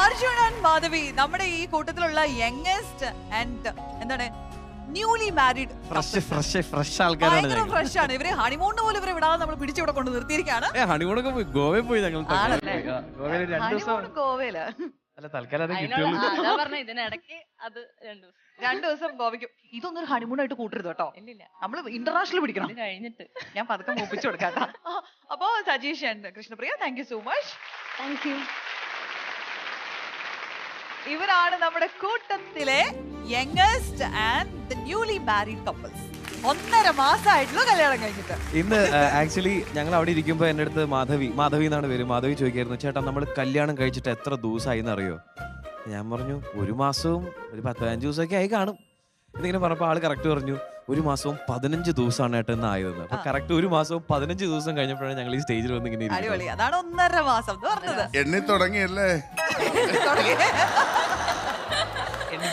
Arjun and Madhavi നമ്മുടെ ഈ കൂട്ടത്തിലുള്ള യങ്ങസ്റ്റ് ആൻഡ് എന്താണ് ന്യൂലി മാരീഡ് ഫ്രഷ് ആൾക്കാരാണ്. ഫ്രഷ് ആണ് ഇവര്. ഹണിമൂണിന് പോലും ഇവരെ വിടാതെ നമ്മൾ പിടിച്ചിവിടെ കൊണ്ട് നിർത്തിയിരിക്കുകയാണ്. ഹണിമൂണൊക്കെ പോയി, ഗോവയിൽ പോയി ഞങ്ങൾ. ഗോവയില് അല്ല, തൽക്കാലം അത് കിട്ടുള്ളൂ. ഇതിനിടയ്ക്ക് അത് 2 ദിവസം ഗോവയ്ക്ക്. ഇതൊന്നും ഒരു ഹണിമൂണായിട്ട് കൂട്ടരുത് കേട്ടോ. നമ്മള് ഇന്റർനാഷണൽ പിടിക്കണം. കഴിഞ്ഞിട്ട് ഞാൻ പതുക്കെ മൂപ്പിച്ചു കൊടുക്കാം. അപ്പോ Sajeesh and Krishnapriya, thank you so much. Thank you. ഇവരാണ് നമ്മുടെ കൂട്ടത്തിലെ youngest and the newly married couples. 1.5 മാസമായിട്ടുള്ള കല്യാണം കഴിഞ്ഞിട്ട്. ഇന്ന് ആക്ച്വലി ഞങ്ങൾ അവിടെ ഇരിക്കുമ്പോൾ എൻ്റെ അടുത്ത് മാധവി എന്നാണ് പേര്. മാധവി ചോദിക്കായിരുന്നു, ചേട്ടാ നമ്മൾ കല്യാണം കഴിച്ചിട്ട് എത്ര ദിവസമായി എന്നറിയോ? ഞാൻ പറഞ്ഞു 1 മാസവും ഒരു 10-15 ദിവസമൊക്കെ ആയി കാണും എന്നിങ്ങനെ പറഞ്ഞപ്പോൾ ആള് കറക്റ്റ് പറഞ്ഞു 1 മാസവും 15 ദിവസമാണ് ഏട്ടാ എന്ന് ആയതെന്ന്. അപ്പൊ കറക്റ്റ് 1 മാസവും 15 ദിവസം കഴിഞ്ഞപ്പോഴാണ് ഞങ്ങൾ ഈ സ്റ്റേജിൽ വന്ന് ഇങ്ങനെ അടിപൊളി. അതാണ് 1.5 മാസം എന്ന് പറഞ്ഞത്. എണ്ണി തുടങ്ങിയല്ലേ?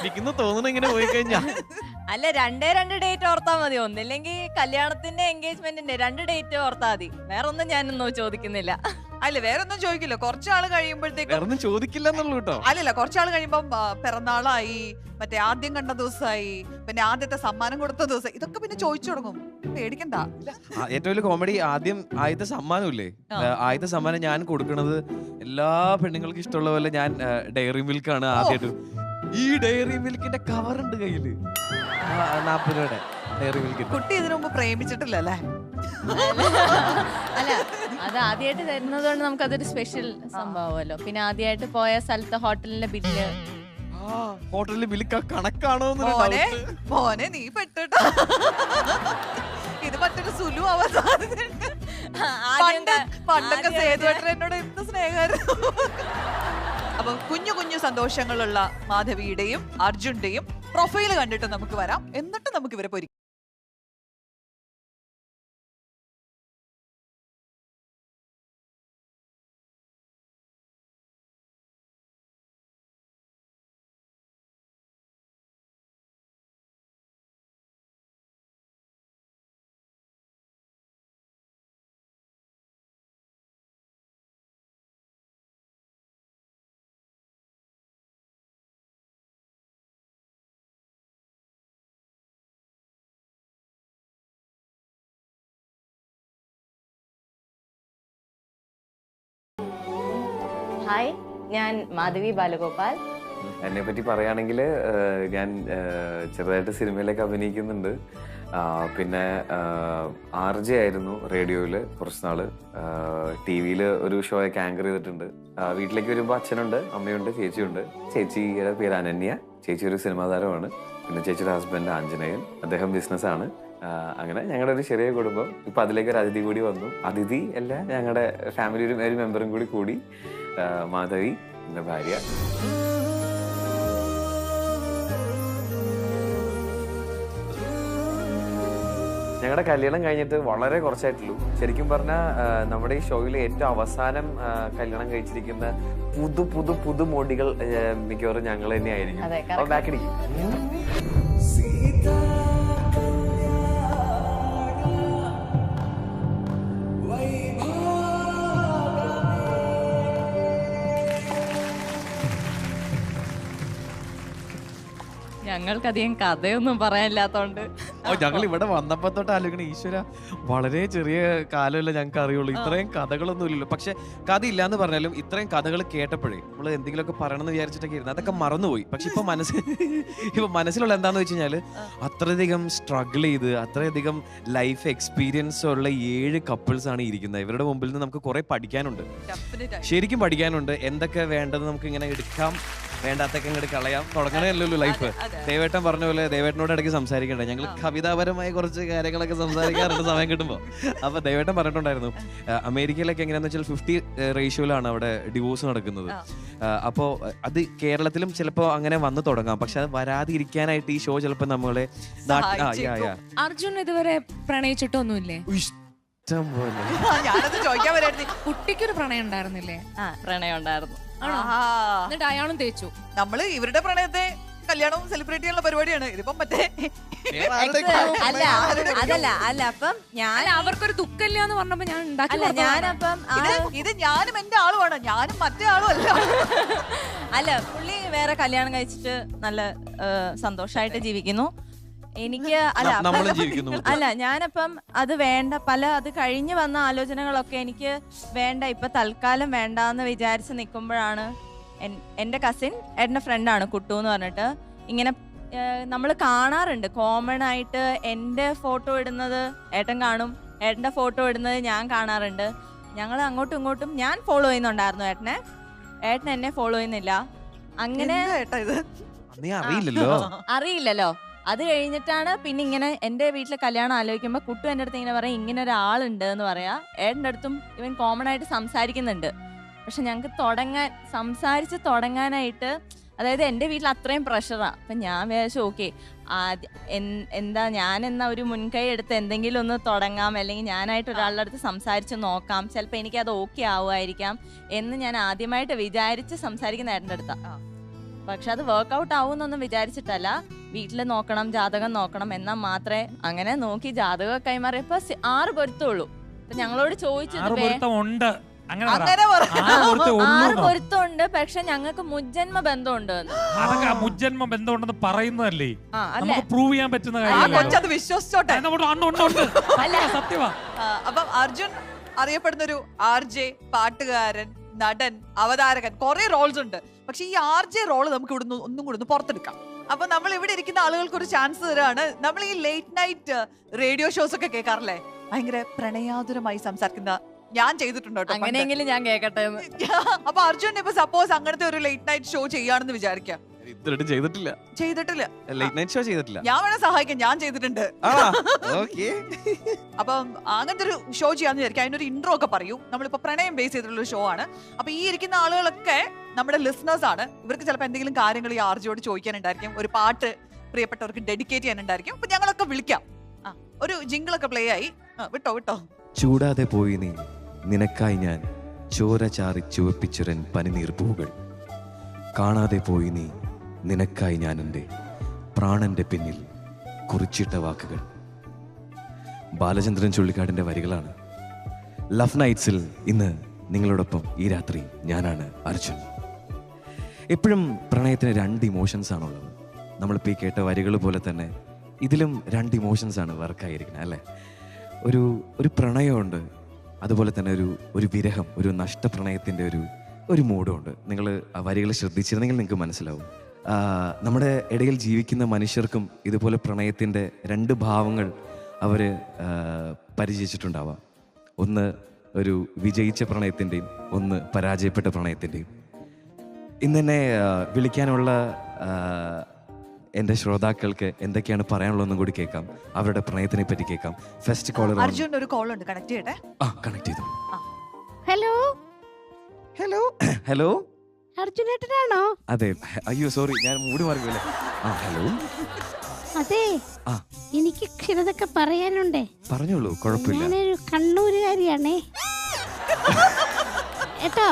വിഷമിക്കുന്നു തോന്നുന്നു ഇങ്ങനെ പോയി കഴിഞ്ഞാ. അല്ല, രണ്ട് ഡേറ്റ് ഓർത്താ മതി. ഒന്നില്ലെങ്കിൽ കല്യാണത്തിന്റെ എൻഗേജ്മെന്റിന്റെ 2 ഡേറ്റ് ഓർത്താ മതി. വേറെ ഒന്നും ഞാനൊന്നും ചോദിക്കുന്നില്ല. അല്ല, വേറെ ഒന്നും ചോദിക്കില്ല. കുറച്ചാള് കഴിയുമ്പോഴത്തേക്കും വേറൊന്നും ചോദിക്കില്ല എന്നുള്ളൂ കേട്ടോ. അല്ലല്ല, കുറച്ചാള് കഴിയുമ്പം പിറന്നാളായി, മറ്റേ ആദ്യം കണ്ട ദിവസമായി, പിന്നെ ആദ്യത്തെ സമ്മാനം കൊടുത്ത ദിവസം, ഇതൊക്കെ പിന്നെ ചോദിച്ചു തുടങ്ങും. പേടിക്കണ്ട. ഏറ്റവും വലിയ കോമഡി ആദ്യത്തെ സമ്മാനമില്ലേ, ആദ്യത്തെ സമ്മാനം ഞാൻ കൊടുക്കണത് എല്ലാ പെണ്ണുങ്ങൾക്ക് ഇഷ്ടമുള്ള പോലെ ഞാൻ ഡയറി മിൽക്കാണ് ആദ്യമായിട്ട്. ഈ ഡയറി മിൽക്കിന്റെ കവർ ഉണ്ട് കയ്യില്, 40 രൂപയുടെ ഡയറി മിൽക്ക്. കുട്ടി ഇതിനു മുമ്പ് പ്രേമിച്ചിട്ടില്ല അല്ലേ? അല്ല, അത് ആദ്യമായിട്ട് തരുന്നത് കൊണ്ട് നമുക്ക് അതൊരു സ്പെഷ്യൽ സംഭവമല്ലോ. പിന്നെ ആദ്യമായിട്ട് പോയ സ്ഥലത്തെ ഹോട്ടലിന്റെ ബില്ല്, ഹോട്ടലിലെ ബില്ല് കണക്കാണോ? മോനെ നീ പെട്ടിട്ടോ, ഇത് മറ്റൊരു സുലു അവസാനമുണ്ട്. പണ്ടൊക്കെ സേതുവേട്ടൻ എന്നോട് എന്ത് സ്നേഹമായിരുന്നു. അപ്പൊ കുഞ്ഞു കുഞ്ഞു സന്തോഷങ്ങളുള്ള മാധവിയുടെയും അർജുന്റെയും പ്രൊഫൈല് കണ്ടിട്ട് നമുക്ക് വരാം. എന്നിട്ട് നമുക്ക് ഇവരെ പൊരിക്കാം. ഹായ്, ഞാൻ മാധവി ബാലഗോപാൽ. എന്നെ പറ്റി പറയുകയാണെങ്കിൽ ഞാൻ ചെറുതായിട്ട് സിനിമയിലേക്ക് അഭിനയിക്കുന്നുണ്ട്. പിന്നെ RJ ആയിരുന്നു റേഡിയോയിൽ കുറച്ച് നാള്. TV-യിൽ ഒരു ഷോയൊക്കെ ആങ്കർ ചെയ്തിട്ടുണ്ട്. വീട്ടിലേക്ക് വരുമ്പോൾ അച്ഛനുണ്ട്, അമ്മയുണ്ട്, ചേച്ചിയുണ്ട്. ചേച്ചിയുടെ പേര് അനന്യ. ചേച്ചി ഒരു സിനിമാ താരമാണ്. പിന്നെ ചേച്ചിയുടെ ഹസ്ബൻഡ് ആഞ്ജനേയൻ, അദ്ദേഹം ബിസിനസ്സാണ്. അങ്ങനെ ഞങ്ങളുടെ ഒരു ചെറിയ കുടുംബം. ഇപ്പം അതിലേക്ക് ഒരു അതിഥി കൂടി വന്നു. അതിഥി അല്ല, ഞങ്ങളുടെ ഫാമിലി ഒരു മെമ്പറും കൂടി മാധവി, എൻ്റെ ഭാര്യ. ഞങ്ങളുടെ കല്യാണം കഴിഞ്ഞിട്ട് വളരെ കുറച്ചായിട്ടുള്ളൂ. ശരിക്കും പറഞ്ഞാൽ നമ്മുടെ ഈ ഷോയിൽ ഏറ്റവും അവസാനം കല്യാണം കഴിച്ചിരിക്കുന്ന പുതു മോഡികൾ മിക്കവാറും ഞങ്ങൾ തന്നെയായിരിക്കും. ബാക്കിടിക്കും. ഞങ്ങൾക്കധികം കഥയൊന്നും പറയാനില്ലാത്തോണ്ട് ഞങ്ങൾ ഇവിടെ വന്നപ്പോ തൊട്ട് ആലോചിക്കണ, ഈശ്വര, വളരെ ചെറിയ കാലമല്ല ഞങ്ങൾക്ക് അറിയുള്ളൂ. ഇത്രയും കഥകളൊന്നും ഇല്ലല്ലോ. പക്ഷെ കഥ ഇല്ലാന്ന് പറഞ്ഞാലും ഇത്രയും കഥകൾ കേട്ടപ്പോഴേ നമ്മൾ എന്തെങ്കിലുമൊക്കെ പറയണമെന്ന് വിചാരിച്ചിട്ടൊക്കെ ഇരുന്നു, അതൊക്കെ മറന്നുപോയി. പക്ഷെ ഇപ്പൊ മനസ്സിലുള്ള എന്താന്ന് വെച്ച് കഴിഞ്ഞാല് അത്രയധികം സ്ട്രഗിൾ ചെയ്ത് അത്രയധികം ലൈഫ് എക്സ്പീരിയൻസ് ഉള്ള 7 കപ്പിൾസ് ആണ് ഇരിക്കുന്നത്. ഇവരുടെ മുമ്പിൽ നിന്ന് നമുക്ക് കുറെ പഠിക്കാനുണ്ട്, ശരിക്കും പഠിക്കാനുണ്ട്. എന്തൊക്കെ വേണ്ടത് നമുക്ക് ഇങ്ങനെ എടുക്കാം, വേണ്ടാത്തൊക്കെ ഇങ്ങോട്ട് കളയാം. തുടങ്ങണല്ലോ ലൈഫ്. ദേവേട്ടൻ പറഞ്ഞ പോലെ ദേവേട്ടനോട് ഇടയ്ക്ക് സംസാരിക്കണ്ടേ, ഞങ്ങൾ കവിതാപരമായ കുറച്ച് കാര്യങ്ങളൊക്കെ സംസാരിക്കാറുണ്ട് സമയം കിട്ടുമ്പോൾ. അപ്പൊ ദേവേട്ടൻ പറഞ്ഞിട്ടുണ്ടായിരുന്നു അമേരിക്കയിലൊക്കെ എങ്ങനെയാന്ന് വെച്ചാൽ 50 റേഷ്യോയിലാണ് അവിടെ ഡിവോഴ്സ് നടക്കുന്നത്. അപ്പോൾ അത് കേരളത്തിലും ചിലപ്പോൾ അങ്ങനെ വന്നു തുടങ്ങാം. പക്ഷെ അത് വരാതിരിക്കാനായിട്ട് ഈ ഷോ ചിലപ്പോൾ നമ്മളെ അർജുൻ ഇതുവരെ പ്രണയിച്ചിട്ടൊന്നുമില്ലേ? ഇഷ്ടം പോലെ. കുട്ടിക്കൊരു പ്രണയം ഉണ്ടായിരുന്നില്ലേ? പ്രണയം ഉണ്ടായിരുന്നു. എന്നിട്ട് അയാളും തേച്ചു. നമ്മള് ഇവരുടെ പ്രണയത്തെ കല്യാണവും സെലിബ്രേറ്റ് ചെയ്യാനുള്ള പരിപാടിയാണ് ഇതിപ്പം. മറ്റേ അല്ല അപ്പം ഞാൻ അവർക്കൊരു ദുഃഖമില്ല എന്ന് പറഞ്ഞപ്പോ ഞാൻ ഞാനപ്പം ഇത് ഞാനും എന്റെ ആളുമാണ്, ഞാനും മറ്റേ ആളും അല്ല. അല്ല, പുള്ളി വേറെ കല്യാണം കഴിച്ചിട്ട് നല്ല സന്തോഷമായിട്ട് ജീവിക്കുന്നു. എനിക്ക് അല്ല ഞാനപ്പം അത് വേണ്ട, അത് കഴിഞ്ഞ് വന്ന ആലോചനകളൊക്കെ എനിക്ക് വേണ്ട, ഇപ്പൊ തൽക്കാലം വേണ്ടാന്ന് വിചാരിച്ച് നിൽക്കുമ്പോഴാണ് എൻ്റെ കസിൻ, ഏട്ടൻ്റെ ഫ്രണ്ടാണ് കുട്ടു എന്ന് പറഞ്ഞിട്ട്, ഇങ്ങനെ നമ്മൾ കാണാറുണ്ട് കോമൺ ആയിട്ട്. എൻ്റെ ഫോട്ടോ ഇടുന്നത് ഏട്ടൻ കാണും, ഏട്ടൻ്റെ ഫോട്ടോ ഇടുന്നത് ഞാൻ കാണാറുണ്ട്. ഞങ്ങൾ അങ്ങോട്ടും ഇങ്ങോട്ടും ഞാൻ ഫോളോ ചെയ്യുന്നുണ്ടായിരുന്നു ഏട്ടനെ, ഏട്ടൻ എന്നെ ഫോളോ ചെയ്യുന്നില്ല. അങ്ങനെ അറിയില്ലല്ലോ. അത് കഴിഞ്ഞിട്ടാണ് പിന്നെ ഇങ്ങനെ എൻ്റെ വീട്ടിലെ കല്യാണം ആലോചിക്കുമ്പോൾ കുട്ടു എൻ്റെ അടുത്ത് ഇങ്ങനെ പറയാം, ഇങ്ങനെ ഒരാളുണ്ട് എന്ന് പറയാ. ഏട്ടൻ്റെ അടുത്തും ഇവൻ കോമൺ ആയിട്ട് സംസാരിക്കുന്നുണ്ട്. പക്ഷെ ഞങ്ങൾക്ക് സംസാരിച്ച് തുടങ്ങാനായിട്ട്, അതായത് എൻ്റെ വീട്ടിൽ അത്രയും പ്രഷറാണ്. അപ്പം ഞാൻ വിചാരിച്ചു ഓക്കെ ഞാൻ ഒരു മുൻകൈ എടുത്ത് എന്തെങ്കിലും ഒന്ന് തുടങ്ങാം, അല്ലെങ്കിൽ ഞാനായിട്ട് ഒരാളുടെ അടുത്ത് സംസാരിച്ച് നോക്കാം, ചിലപ്പോൾ എനിക്കത് ഓക്കെ ആവുമായിരിക്കാം എന്ന് ഞാൻ ആദ്യമായിട്ട് വിചാരിച്ച് സംസാരിക്കുന്ന ഏട്ടൻ്റെ അടുത്താണ്. പക്ഷെ അത് വർക്ക്ഔട്ട് ആവുമെന്നൊന്നും വിചാരിച്ചിട്ടല്ല. വീട്ടിൽ നോക്കണം, ജാതകം നോക്കണം എന്നാൽ മാത്രമേ. അങ്ങനെ നോക്കി ജാതകം കൈമാറിയപ്പോ 6 പൊരുത്തമുള്ളൂ. അപ്പൊ ഞങ്ങളോട് ചോദിച്ചു 6 പൊരുത്തമുണ്ട്. 6 പൊരുത്തമുണ്ട്, പക്ഷെ ഞങ്ങൾക്ക് മുജ്ജന്മ ബന്ധമുണ്ട്. അതൊക്കെ മുജ്ജന്മ ബന്ധമുണ്ടെന്ന് പറയുന്നതല്ലേ, നമുക്ക് പ്രൂവ് ചെയ്യാൻ പറ്റുന്ന കാര്യമല്ല. വിശ്വസിച്ചോട്ടെ. സത്യമാ. അപ്പം അർജുൻ അറിയപ്പെടുന്ന ഒരു RJ, പാട്ടുകാരൻ, നടൻ, അവതാരകൻ, കുറെ റോൾസ് ഉണ്ട്. പക്ഷെ ഈ RJ റോള് നമുക്ക് ഇവിടുന്ന് ഒന്നും കൂടെ ഒന്ന് പുറത്തെടുക്കാം. അപ്പൊ നമ്മൾ ഇവിടെ ഇരിക്കുന്ന ആളുകൾക്ക് ഒരു ചാൻസ് തരാണ്. നമ്മൾ ഈ ലേറ്റ് നൈറ്റ് റേഡിയോ ഷോസ് ഒക്കെ കേൾക്കാറില്ലേ, ഭയങ്കര പ്രണയാതുരമായി സംസാരിക്കുന്ന ഞാൻ ചെയ്തിട്ടുണ്ട് കേട്ടോ. അങ്ങനെയെങ്കിലും ഞാൻ കേൾക്കട്ടെ. അപ്പൊ അർജുൻ ഇപ്പൊ സപ്പോസ് അങ്ങനത്തെ ഒരു ലേറ്റ് നൈറ്റ് ഷോ ചെയ്യാണെന്ന് വിചാരിക്കാം. ചെയ്തിട്ടില്ല. ലേറ്റ് നൈറ്റ് ഷോ ചെയ്തിട്ടില്ല. ഞാൻ വേണേ സഹായിക്കാം, ഞാൻ ചെയ്തിട്ടുണ്ട്. അപ്പം അങ്ങനത്തെ ഒരു ഷോ ചെയ്യാന്ന് വിചാരിക്കാം. അതിനൊരു ഇൻട്രോ ഒക്കെ പറയൂ. നമ്മളിപ്പോ പ്രണയം ബേസ് ചെയ്തിട്ടുള്ള ഷോ ആണ്. അപ്പൊ ഈ ഇരിക്കുന്ന ആളുകളൊക്കെ നമ്മുടെ ലിസണേഴ്സ് ആണ്. ഇവർക്ക് ചിലപ്പോൾ എന്തെങ്കിലും കാര്യങ്ങൾ ഈ RJയോട് ചോദിക്കാനുണ്ടായിരിക്കും, ഒരു പാട്ട് പ്രിയപ്പെട്ടവർക്ക് ഡെഡിക്കേറ്റ് ചെയ്യാനുണ്ടായിരിക്കും. അപ്പൊ ഞങ്ങളൊക്കെ വിളിക്കാം. ഒരു ജിംഗിളൊക്കെ പ്ലേ ആയി. വിട്ടോ. ചൂടാതെ പോയി നീ, നിനക്കായി ഞാൻ ചോര ചാറി ചുവപ്പിച്ചുരൻ പനിനീർ പൂകൾ. കാണാതെ പോയി നീ, നിനക്കായി ഞാൻ എൻ്റെ പ്രാണന്റെ പിന്നിൽ കുറിച്ചിട്ട വാക്കുകൾ. ബാലചന്ദ്രൻ ചുള്ളിക്കാടിന്റെ വരികളാണ്. ലവ് നൈറ്റ്സിൽ ഇന്ന് നിങ്ങളോടൊപ്പം ഈ രാത്രി ഞാനാണ് അർജുൻ. എപ്പോഴും പ്രണയത്തിന് 2 ഇമോഷൻസ് ആണുള്ളത്. നമ്മളിപ്പോൾ ഈ കേട്ട വരികൾ പോലെ തന്നെ ഇതിലും 2 ഇമോഷൻസ് ആണ് വർക്കായിരിക്കുന്നത് അല്ലേ. ഒരു പ്രണയമുണ്ട്, അതുപോലെ തന്നെ ഒരു വിരഹം, ഒരു നഷ്ടപ്രണയത്തിൻ്റെ ഒരു മൂഡുണ്ട്. നിങ്ങൾ ആ വരികൾ ശ്രദ്ധിച്ചിരുന്നെങ്കിൽ നിങ്ങൾക്ക് മനസ്സിലാവും. നമ്മുടെ ഇടയിൽ ജീവിക്കുന്ന മനുഷ്യർക്കും ഇതുപോലെ പ്രണയത്തിൻ്റെ 2 ഭാവങ്ങൾ അവർ പരിചയിച്ചിട്ടുണ്ടാവാം. ഒന്ന് ഒരു വിജയിച്ച പ്രണയത്തിൻ്റെയും ഒന്ന് പരാജയപ്പെട്ട പ്രണയത്തിൻ്റെയും. ഇന്ന് തന്നെ വിളിക്കാനുള്ള എൻ്റെ ശ്രോതാക്കൾക്ക് എന്തൊക്കെയാണ് പറയാനുള്ളതെന്നും കൂടി കേൾക്കാം. അവരുടെ പ്രണയത്തിനെ പറ്റി കേൾക്കാം. ഫസ്റ്റ് കോളർ അർജുൻ ഒരു കോൾ ഉണ്ട്, കണക്ട് ചെയ്യട്ടെ. കണക്ട് ചെയ്തു. ഹലോ ഹലോ ഹലോ അർജുനേട്ടനാണോ? അതെ. അയ്യോ സോറി, ഞാൻ മൂടി മാറിയല്ലേ. ഹലോ. അതെ, എനിക്ക് ചിലതൊക്കെ പറയാനുണ്ടേ. പറഞ്ഞോളൂ, കുഴപ്പമില്ല. ഞാനൊരു കണ്ണൂരുകാരിയാണേ കേട്ടോ.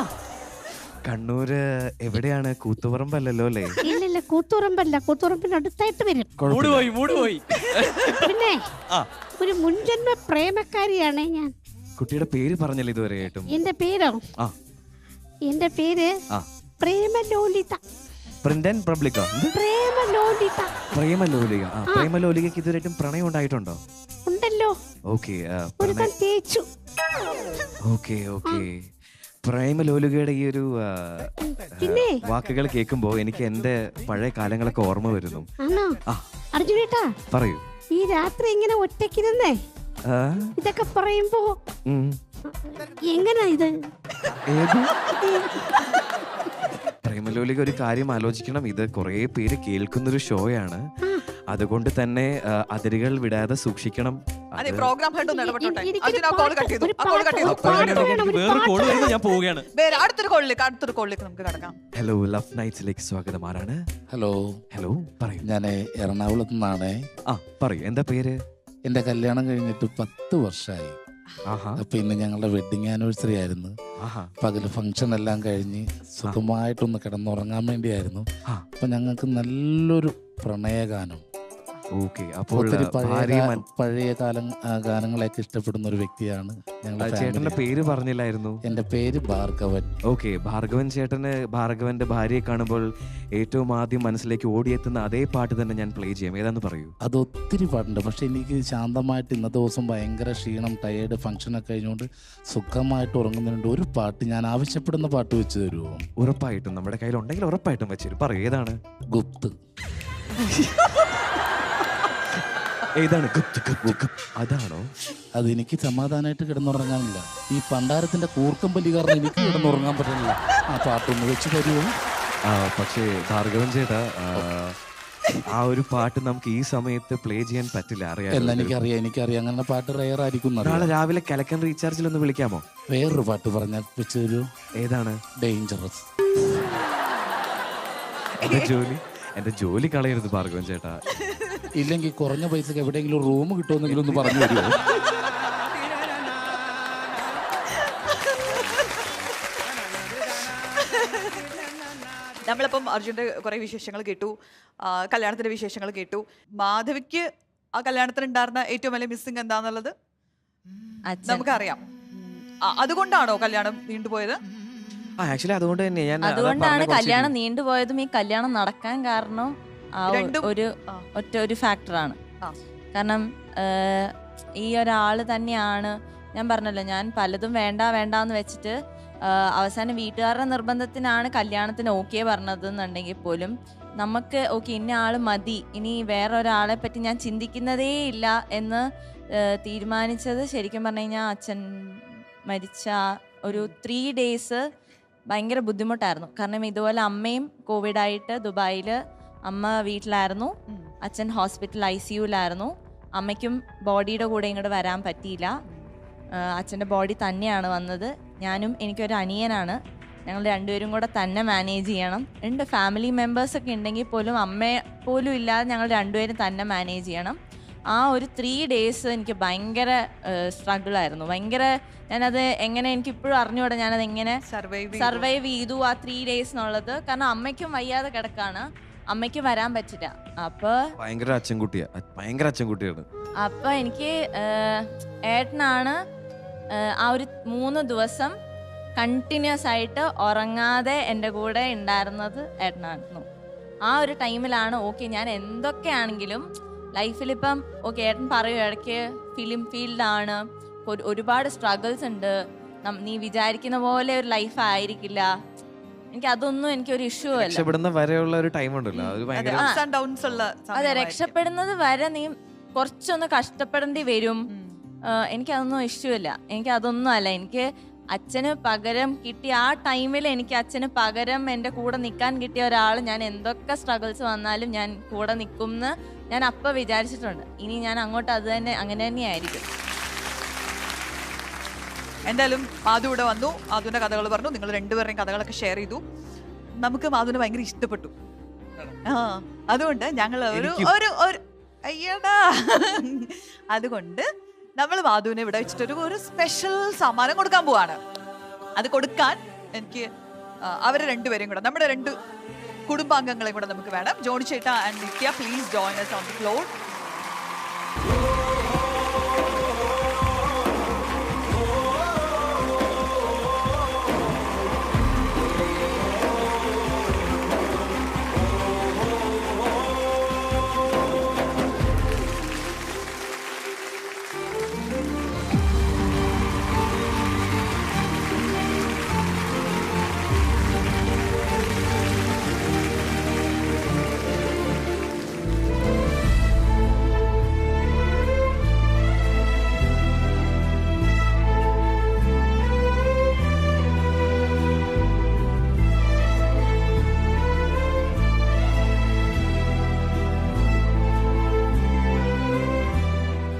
കണ്ണൂര് എവിടെയാണ്? കൂത്തുപറമ്പല്ലോ അല്ലേ? ഇല്ലില്ല, കൂത്തുപറമ്പല്ല, കൂത്തുപറമ്പിനടുത്തായിട്ട് വരും. പിന്നെ ഒരു മുൻജന്മ പ്രേമക്കാരിയാണേ ഞാൻ. കുട്ടിയുടെ പേര് പറഞ്ഞല്ലോ ഇതുവരെ ആയിട്ടും. എന്റെ പേരോ? എന്റെ പേര് പ്രേമലോലിത. പ്രേമലോലികക്ക് ഇതുവരെയായിട്ടും പ്രണയം ഉണ്ടായിട്ടുണ്ടോ? ഉണ്ടല്ലോ. ഓക്കെ. പ്രേമലോലികയുടെ ഈ ഒരു വാക്കുകൾ കേൾക്കുമ്പോ എനിക്ക് എന്റെ പഴയ കാലങ്ങളൊക്കെ ഓർമ്മ വരുന്നു. അർജുനേട്ടാ പറയൂ. ഈ രാത്രി ഇങ്ങനെ ഒറ്റയ്ക്കിരുന്നേ ഇതൊക്കെ പറയുമ്പോ എങ്ങനാ ഇത്? പ്രേമലോലിക ഒരു കാര്യം ആലോചിക്കണം, ഇത് കുറെ പേര് കേൾക്കുന്നൊരു ഷോയാണ്. അതുകൊണ്ട് തന്നെ അതിരുകൾ വിടാതെ സൂക്ഷിക്കണം. ഹലോ, ലവ് നൈറ്റ്സിലേക്ക് സ്വാഗതം. ആരാണ്? ഹലോ. ഹലോ, പറയൂ. ഞാൻ എറണാകുളത്ത് നിന്നാണ്. പറയൂ, എന്താ പേര്? എന്റെ കല്യാണം കഴിഞ്ഞിട്ട് 10 വർഷമായി. അപ്പൊ ഇന്ന് ഞങ്ങളുടെ വെഡിങ് ആനിവേഴ്സറി ആയിരുന്നു. പകല് ഫംഗ്ഷൻ എല്ലാം കഴിഞ്ഞ് സുഖമായിട്ടൊന്ന് കിടന്നുറങ്ങാൻ വേണ്ടിയായിരുന്നു. അപ്പൊ ഞങ്ങൾക്ക് നല്ലൊരു പ്രണയഗാനം. ഒത്തിരി പഴയ ഗാനങ്ങളൊക്കെ ഇഷ്ടപ്പെടുന്ന ഒരു വ്യക്തിയാണ്. ചേട്ടന്റെ പേര് പറഞ്ഞില്ലായിരുന്നു? എന്റെ പേര് ഭാർഗവൻ. ഓക്കെ, ഭാർഗവൻ ചേട്ടന് ഭാർഗവന്റെ ഭാര്യയെ കാണുമ്പോൾ ഏറ്റവും ആദ്യം മനസ്സിലേക്ക് ഓടിയെത്തുന്ന അതേ പാട്ട് തന്നെ ഞാൻ പ്ലേ ചെയ്യാം. ഏതാന്ന് പറയൂ. അത് ഒത്തിരി പാട്ടുണ്ട്, പക്ഷെ എനിക്ക് ശാന്തമായിട്ട് ഇന്നത്തെ ദിവസം ഭയങ്കര ക്ഷീണം, ടയേർഡ്, ഫംഗ്ഷനൊക്കെ കഴിഞ്ഞുകൊണ്ട് സുഖമായിട്ട് ഉറങ്ങുന്നുണ്ട്. ഒരു പാട്ട് ഞാൻ ആവശ്യപ്പെടുന്ന പാട്ട് വെച്ച് തരുമോ? ഉറപ്പായിട്ടും, നമ്മുടെ കയ്യിലുണ്ടെങ്കിൽ ഉറപ്പായിട്ടും വെച്ചു പറയൂ. ഏതാണ്? ഗുപ്ത്. ഏതാണ്? അതാണോ? അത് എനിക്ക് സമാധാനമായിട്ട് കിടന്നുറങ്ങാനില്ല. ഈ പണ്ടാരത്തിന്റെ കൂർക്കമ്പലി കാരണം എനിക്ക് കിടന്നുറങ്ങാൻ പറ്റുന്നില്ല. ആ പാട്ടൊന്ന് വെച്ച് തരുമോ? പക്ഷേ ഭാർഗവൻ ചേട്ടാ, ആ ഒരു പാട്ട് നമുക്ക് ഈ സമയത്ത് പ്ലേ ചെയ്യാൻ പറ്റില്ല. എനിക്കറിയാം അങ്ങനെ പാട്ട് റെയർ ആയിരിക്കും. നാളെ രാവിലെ കലക്കൻ റീചാർജിൽ ഒന്ന് വിളിക്കാമോ? വേറൊരു പാട്ട് പറഞ്ഞാൽ വെച്ച് തരുമോ? ഏതാണ്? ഡേഞ്ചറസ്. എന്റെ ജോലി കളയരുത് ഭാർഗവൻ ചേട്ടാ. ഇല്ലെങ്കിൽ കുറഞ്ഞ പൈസക്ക് എവിടെയെങ്കിലും റൂം കിട്ടുമെന്നെങ്കിലും ഒന്ന് പറഞ്ഞു തരുമോ? നമ്മളിപ്പം അർജുൻ്റെ കുറെ വിശേഷങ്ങൾ കേട്ടു, കല്യാണത്തിന്റെ വിശേഷങ്ങൾ കേട്ടു. മാധവിക്ക് ആ കല്യാണത്തിന് ഉണ്ടായിരുന്ന ഏറ്റവും വലിയ മിസ്സിംഗ് എന്താന്നുള്ളത് നമുക്കറിയാം. അതുകൊണ്ടാണോ കല്യാണം നീണ്ടുപോയത്? ആക്ച്വലി അതുകൊണ്ട് തന്നെ അതുകൊണ്ടാണ് കല്യാണം നീണ്ടുപോയതും ഈ കല്യാണം നടക്കാൻ കാരണം ഒരു ഫാക്ടറാണ്. കാരണം ഈ ഒരാള് തന്നെയാണ്, ഞാൻ പറഞ്ഞല്ലോ, ഞാൻ പലതും വേണ്ടാന്ന് വെച്ചിട്ട് അവസാനം വീട്ടുകാരുടെ നിർബന്ധത്തിനാണ് കല്യാണത്തിന് ഓക്കെ പറഞ്ഞതെന്നുണ്ടെങ്കിൽ പോലും നമുക്ക് ഓക്കെ ഇന്ന ആള് മതി, ഇനി വേറെ ഒരാളെ പറ്റി ഞാൻ ചിന്തിക്കുന്നതേ ഇല്ല എന്ന് തീരുമാനിച്ചത് ശരിക്കും പറഞ്ഞു കഴിഞ്ഞാൽ അച്ഛൻ മരിച്ച ഒരു 3 days ഭയങ്കര ബുദ്ധിമുട്ടായിരുന്നു. കാരണം ഇതുപോലെ അമ്മയും കോവിഡായിട്ട് ദുബായിൽ, അമ്മ വീട്ടിലായിരുന്നു, അച്ഛൻ ഹോസ്പിറ്റൽ ICUലായിരുന്നു. അമ്മയ്ക്കും ബോഡിയുടെ കൂടെ ഇങ്ങോട്ട് വരാൻ പറ്റിയില്ല, അച്ഛൻ്റെ ബോഡി തന്നെയാണ് വന്നത്. ഞാനും എനിക്കൊരു അനിയനാണ്, ഞങ്ങൾ രണ്ടുപേരും കൂടെ തന്നെ മാനേജ് ചെയ്യണം. ഫാമിലി മെമ്പേഴ്സൊക്കെ ഉണ്ടെങ്കിൽ പോലും അമ്മയെ പോലും ഇല്ലാതെ ഞങ്ങൾ രണ്ടുപേരും തന്നെ മാനേജ് ചെയ്യണം. ആ ഒരു 3 days എനിക്ക് ഭയങ്കര സ്ട്രഗിളായിരുന്നു. ഭയങ്കര ഞാനത് എങ്ങനെ, എനിക്കിപ്പോഴും അറിഞ്ഞൂടെ ഞാനത് എങ്ങനെ സർവൈവ് ചെയ്തു ആ 3 days എന്നുള്ളത്. കാരണം അമ്മയ്ക്കും വയ്യാതെ കിടക്കാണ്, അമ്മയ്ക്ക് വരാൻ പറ്റില്ല. അപ്പൊ ഭയങ്കര അച്ഛൻകുട്ടിയാണ്. അപ്പൊ എനിക്ക് ഏട്ടനാണ് ആ ഒരു 3 ദിവസം കണ്ടിന്യൂസ് ആയിട്ട് ഉറങ്ങാതെ എൻ്റെ കൂടെ ഉണ്ടായിരുന്നത് ഏട്ടനായിരുന്നു. ആ ഒരു ടൈമിലാണ് ഓക്കെ ഞാൻ എന്തൊക്കെയാണെങ്കിലും ലൈഫിൽ ഇപ്പം ഓക്കെ ഏട്ടൻ പറയും ഇടയ്ക്ക് ഫിലിം ഫീൽഡാണ്, ഒരുപാട് സ്ട്രഗിൾസ് ഉണ്ട്, നീ വിചാരിക്കുന്ന പോലെ ഒരു ലൈഫ് ആയിരിക്കില്ല. എനിക്ക് അതൊന്നും എനിക്കൊരു ഇഷ്യൂ അല്ല. രക്ഷപ്പെടുന്ന വരെയുള്ള ഒരു ടൈം ഉണ്ടല്ലോ, അതെ, രക്ഷപ്പെടുന്നത് വരെ നീ കുറച്ചൊന്ന് കഷ്ടപ്പെടേണ്ടി വരും. എനിക്കതൊന്നും ഇഷ്യൂ ഇല്ല, എനിക്കതൊന്നും അല്ല. എനിക്ക് അച്ഛന് പകരം കിട്ടിയ ആ ടൈമിൽ, എനിക്ക് അച്ഛന് പകരം എൻ്റെ കൂടെ നിൽക്കാൻ കിട്ടിയ ഒരാൾ, ഞാൻ എന്തൊക്കെ സ്ട്രഗിൾസ് വന്നാലും ഞാൻ കൂടെ നിൽക്കുമെന്ന് ഞാൻ അപ്പം വിചാരിച്ചിട്ടുണ്ട്. ഇനി ഞാൻ അങ്ങോട്ട് അങ്ങനെ തന്നെയായിരിക്കും. എന്തായാലും മാധു ഇവിടെ വന്നു, മാധുവിന്റെ കഥകൾ പറഞ്ഞു, നിങ്ങൾ രണ്ടുപേരുടെയും കഥകളൊക്കെ ഷെയർ ചെയ്തു. നമുക്ക് മാധുവിനെ ഭയങ്കര ഇഷ്ടപ്പെട്ടു. അതുകൊണ്ട് ഞങ്ങൾ അയ്യടാ അതുകൊണ്ട് നമ്മൾ മാധുവിനെ ഇവിടെ വെച്ചിട്ടൊരു സ്പെഷ്യൽ സമ്മാനം കൊടുക്കാൻ പോവാണ്. അത് കൊടുക്കാൻ എനിക്ക് അവരെ രണ്ടുപേരെയും കൂടെ, നമ്മുടെ 2 കുടുംബാംഗങ്ങളെയും കൂടെ നമുക്ക് വേണം. ജോണി ചേട്ടാ and Nithya, please join us on the floor.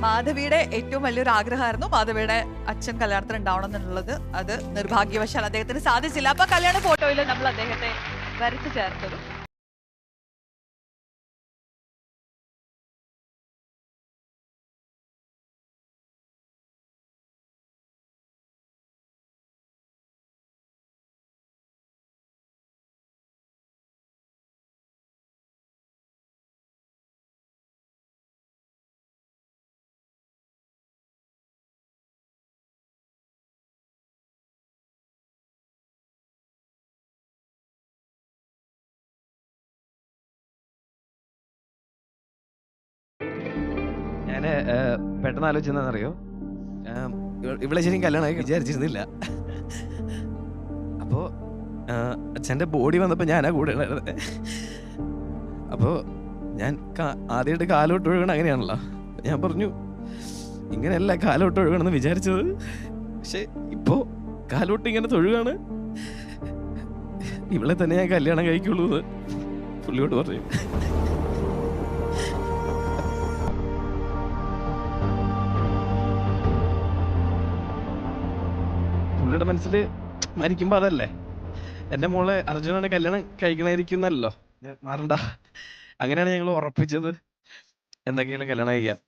മാധവിയുടെ ഏറ്റവും വലിയൊരു ആഗ്രഹമായിരുന്നു മാധവിയുടെ അച്ഛൻ കല്യാണത്തിന് ഉണ്ടാവണം എന്നുള്ളത്. അത് നിർഭാഗ്യവശാൽ അദ്ദേഹത്തിന് സാധിച്ചില്ല. അപ്പൊ കല്യാണ ഫോട്ടോയിൽ നമ്മൾ അദ്ദേഹത്തെ വരച്ചു ചേർത്തത്. ഞാൻ പെട്ടെന്ന് ആലോചിച്ചെന്നറിയോ, ഇവിടെ ശരിക്കും കല്യാണമായി വിചാരിച്ചിരുന്നില്ല. അപ്പോൾ അച്ഛൻ്റെ ബോഡി വന്നപ്പോൾ ഞാനാ കൂടെ ഉണ്ടായിരുന്നത്. അപ്പോൾ ഞാൻ ആദ്യമായിട്ട് കാലോട്ട് ഒഴുകണം അങ്ങനെയാണല്ലോ. ഞാൻ പറഞ്ഞു ഇങ്ങനെയല്ല കാലോട്ട് ഒഴുകണമെന്ന് വിചാരിച്ചത്, പക്ഷെ ഇപ്പോൾ കാലോട്ട് ഇങ്ങനെ തൊഴുകാണ്, ഇവളെ തന്നെ ഞാൻ കല്യാണം കഴിക്കുള്ളൂ എന്ന് പുള്ളിയോട് പറഞ്ഞു. പുള്ളിയുടെ മനസ്സിൽ മരിക്കുമ്പോൾ അതല്ലേ, എൻ്റെ മോളെ അർജുനാണ് കല്യാണം കഴിക്കണായിരിക്കുന്നല്ലോ, മാറണ്ട. അങ്ങനെയാണ് ഞങ്ങൾ ഉറപ്പിച്ചത്, എന്തെങ്കിലും കല്യാണം കഴിക്കാം.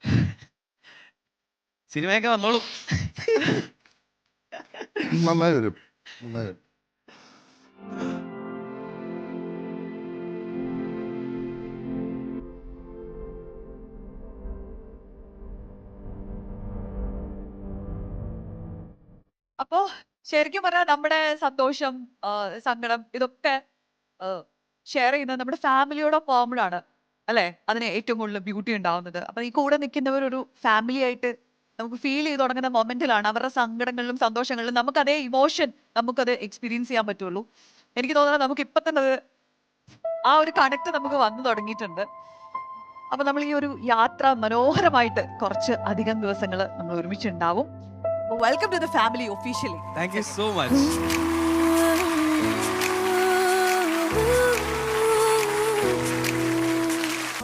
സിനിമയൊക്കെ വന്നോളൂ. നന്നായി വരും, നന്നായി വരും. അപ്പോ ശരിക്കും പറഞ്ഞാൽ നമ്മുടെ സന്തോഷം, സങ്കടം ഇതൊക്കെ ഷെയർ ചെയ്യുന്നത് നമ്മുടെ ഫാമിലിയോടൊപ്പം ആവുമ്പോഴാണ് അല്ലെ അതിന് ഏറ്റവും കൂടുതൽ ബ്യൂട്ടി ഉണ്ടാവുന്നത്. അപ്പൊ ഈ കൂടെ നിൽക്കുന്നവർ ഒരു ഫാമിലി ആയിട്ട് നമുക്ക് ഫീൽ ചെയ്ത് തുടങ്ങുന്ന മൊമെന്റിലാണ് അവരുടെ സങ്കടങ്ങളിലും സന്തോഷങ്ങളിലും നമുക്ക് അതേ ഇമോഷൻ നമുക്കത് എക്സ്പീരിയൻസ് ചെയ്യാൻ പറ്റുള്ളൂ. എനിക്ക് തോന്നുന്നത് നമുക്ക് ഇപ്പൊ തന്നെ ആ ഒരു കണക്ട് നമുക്ക് വന്നു തുടങ്ങിയിട്ടുണ്ട്. അപ്പൊ നമ്മൾ ഈ ഒരു യാത്ര മനോഹരമായിട്ട് കുറച്ച് അധികം ദിവസങ്ങൾ നമ്മൾ ഒരുമിച്ചുണ്ടാവും. Welcome to the family officially. Thank you so much.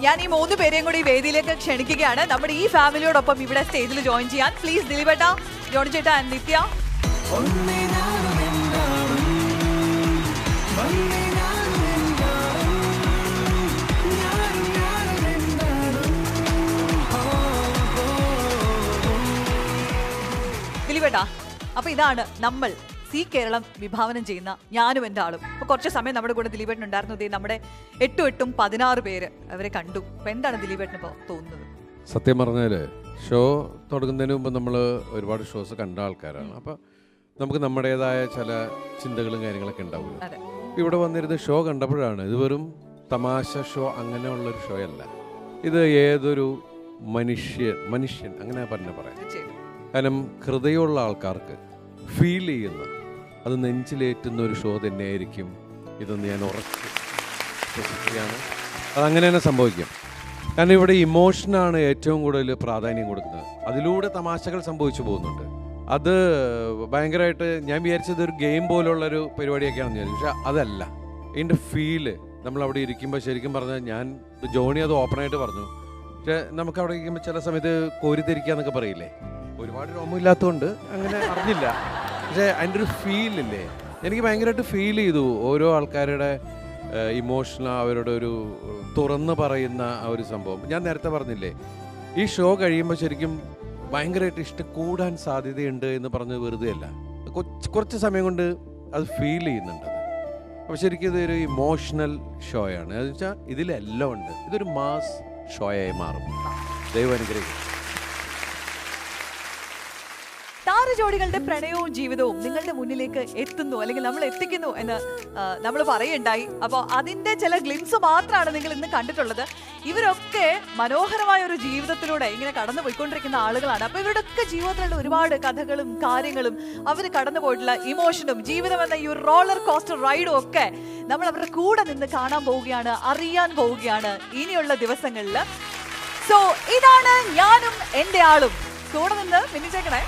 ഞാൻ ഈ 3 പേരെയും കൂടി വേദിയിലേക്ക് ക്ഷണിക്കുകയാണ് നമ്മുടെ ഈ ഫാമിലിയോടൊപ്പം ഇവിടെ സ്റ്റേജിൽ ജോയിൻ ചെയ്യാൻ. പ്ലീസ് ദിലീപേട്ട, ജോണി ചേട്ടാ ആൻഡ് നിത്യ. ദിലീപേട്ടാ, അപ്പൊ ഇതാണ് നമ്മൾ സി കേരളം വിഭാവനം ചെയ്യുന്ന ഞാനും എൻ്റെ ആളും. അപ്പൊ കുറച്ച് സമയം നമ്മുടെ കൂടെ ദിലീപേട്ടൻ ഉണ്ടായിരുന്നു. നമ്മുടെ 8 16 പേര് അവരെ കണ്ടു. അപ്പൊ എന്താണ് ദിലീപേട്ടന് ഇപ്പോൾ തോന്നുന്നത്? സത്യം പറഞ്ഞാൽ ഷോ തുടങ്ങുന്നതിന് മുമ്പ് നമ്മൾ ഒരുപാട് ഷോസ് കണ്ട ആൾക്കാരാണ്. അപ്പം നമുക്ക് നമ്മുടേതായ ചില ചിന്തകളും കാര്യങ്ങളൊക്കെ ഉണ്ടാവില്ല. ഇവിടെ വന്നിരുന്ന് ഷോ കണ്ടപ്പോഴാണ് ഇത് വെറും തമാശ ഷോ അങ്ങനെയുള്ളൊരു ഷോ അല്ല. ഇത് ഏതൊരു മനുഷ്യൻ അങ്ങനെ പറയാം. കാരണം ഹൃദയമുള്ള ആൾക്കാർക്ക് ഫീൽ ചെയ്യുന്ന, അത് നെഞ്ചിലേറ്റുന്ന ഒരു ഷോ തന്നെയായിരിക്കും ഇതെന്ന് ഞാൻ ഉറച്ച് വിശ്വസിക്കുകയാണ്. അതങ്ങനെ തന്നെ സംഭവിക്കും. കാരണം ഇവിടെ ഇമോഷനാണ് ഏറ്റവും കൂടുതൽ പ്രാധാന്യം കൊടുക്കുന്നത്. അതിലൂടെ തമാശകൾ സംഭവിച്ചു പോകുന്നുണ്ട്. അത് ഭയങ്കരമായിട്ട് ഞാൻ വിചാരിച്ചത് ഒരു ഗെയിം പോലുള്ളൊരു പരിപാടിയൊക്കെയാണെന്ന് വിചാരിച്ചു. പക്ഷെ അതല്ല. ഇതിൻ്റെ ഫീല് നമ്മളവിടെ ഇരിക്കുമ്പോൾ ശരിക്കും പറഞ്ഞാൽ ഞാൻ ജോണി അത് ഓപ്പണായിട്ട് പറഞ്ഞു. പക്ഷെ നമുക്ക് അവിടെ ഇരിക്കുമ്പോൾ ചില സമയത്ത് കോരിത്തിരിക്കാന്നൊക്കെ പറയില്ലേ, ഒരുപാട് രോമമില്ലാത്തതുകൊണ്ട് അങ്ങനെ അറിഞ്ഞില്ല. പക്ഷേ അതിൻ്റെ ഒരു ഫീലില്ലേ, എനിക്ക് ഭയങ്കരമായിട്ട് ഫീൽ ചെയ്തു. ഓരോ ആൾക്കാരുടെ ഇമോഷൻ, അവരുടെ ഒരു തുറന്ന് പറയുന്ന ആ ഒരു സംഭവം. ഞാൻ നേരത്തെ പറഞ്ഞില്ലേ, ഈ ഷോ കഴിയുമ്പോൾ ശരിക്കും ഭയങ്കരമായിട്ട് ഇഷ്ടം കൂടാൻ സാധ്യതയുണ്ട് എന്ന് പറഞ്ഞത് വെറുതെ അല്ല. കുറച്ച് സമയം കൊണ്ട് അത് ഫീൽ ചെയ്യുന്നുണ്ട്. അപ്പോൾ ശരിക്കും ഇതൊരു ഇമോഷണൽ ഷോയാണ്. എന്ന് വെച്ചാൽ ഇതിലെല്ലാം ഉണ്ട്. ഇതൊരു മാസ് ഷോയായി മാറും. ദൈവം അനുഗ്രഹിക്കും. താരജോഡികളുടെ പ്രണയവും ജീവിതവും നിങ്ങളുടെ മുന്നിലേക്ക് എത്തുന്നു, അല്ലെങ്കിൽ നമ്മൾ എത്തിക്കുന്നു എന്ന് നമ്മൾ പറയുണ്ടായി. അപ്പോൾ അതിൻ്റെ ചില ഗ്ലിംസ് മാത്രമാണ് നിങ്ങൾ ഇന്ന് കണ്ടിട്ടുള്ളത്. ഇവരൊക്കെ മനോഹരമായ ഒരു ജീവിതത്തിലൂടെ ഇങ്ങനെ കടന്നു പോയിക്കൊണ്ടിരിക്കുന്ന ആളുകളാണ്. അപ്പോൾ ഇവരുടെയൊക്കെ ജീവിതത്തിലുള്ള ഒരുപാട് കഥകളും കാര്യങ്ങളും അവർ കടന്നു പോയിട്ടുള്ള ഇമോഷനും ജീവിതം എന്ന ഈ ഒരു റോളർ കോസ്റ്റർ റൈഡും ഒക്കെ നമ്മൾ അവരുടെ കൂടെ നിന്ന് കാണാൻ പോവുകയാണ്, അറിയാൻ പോവുകയാണ് ഇനിയുള്ള ദിവസങ്ങളിൽ. സോ ഇതാണ് ഞാനും എൻ്റെ ആളും. കൂടെ നിന്ന് പിന്നിച്ചേക്കണേ.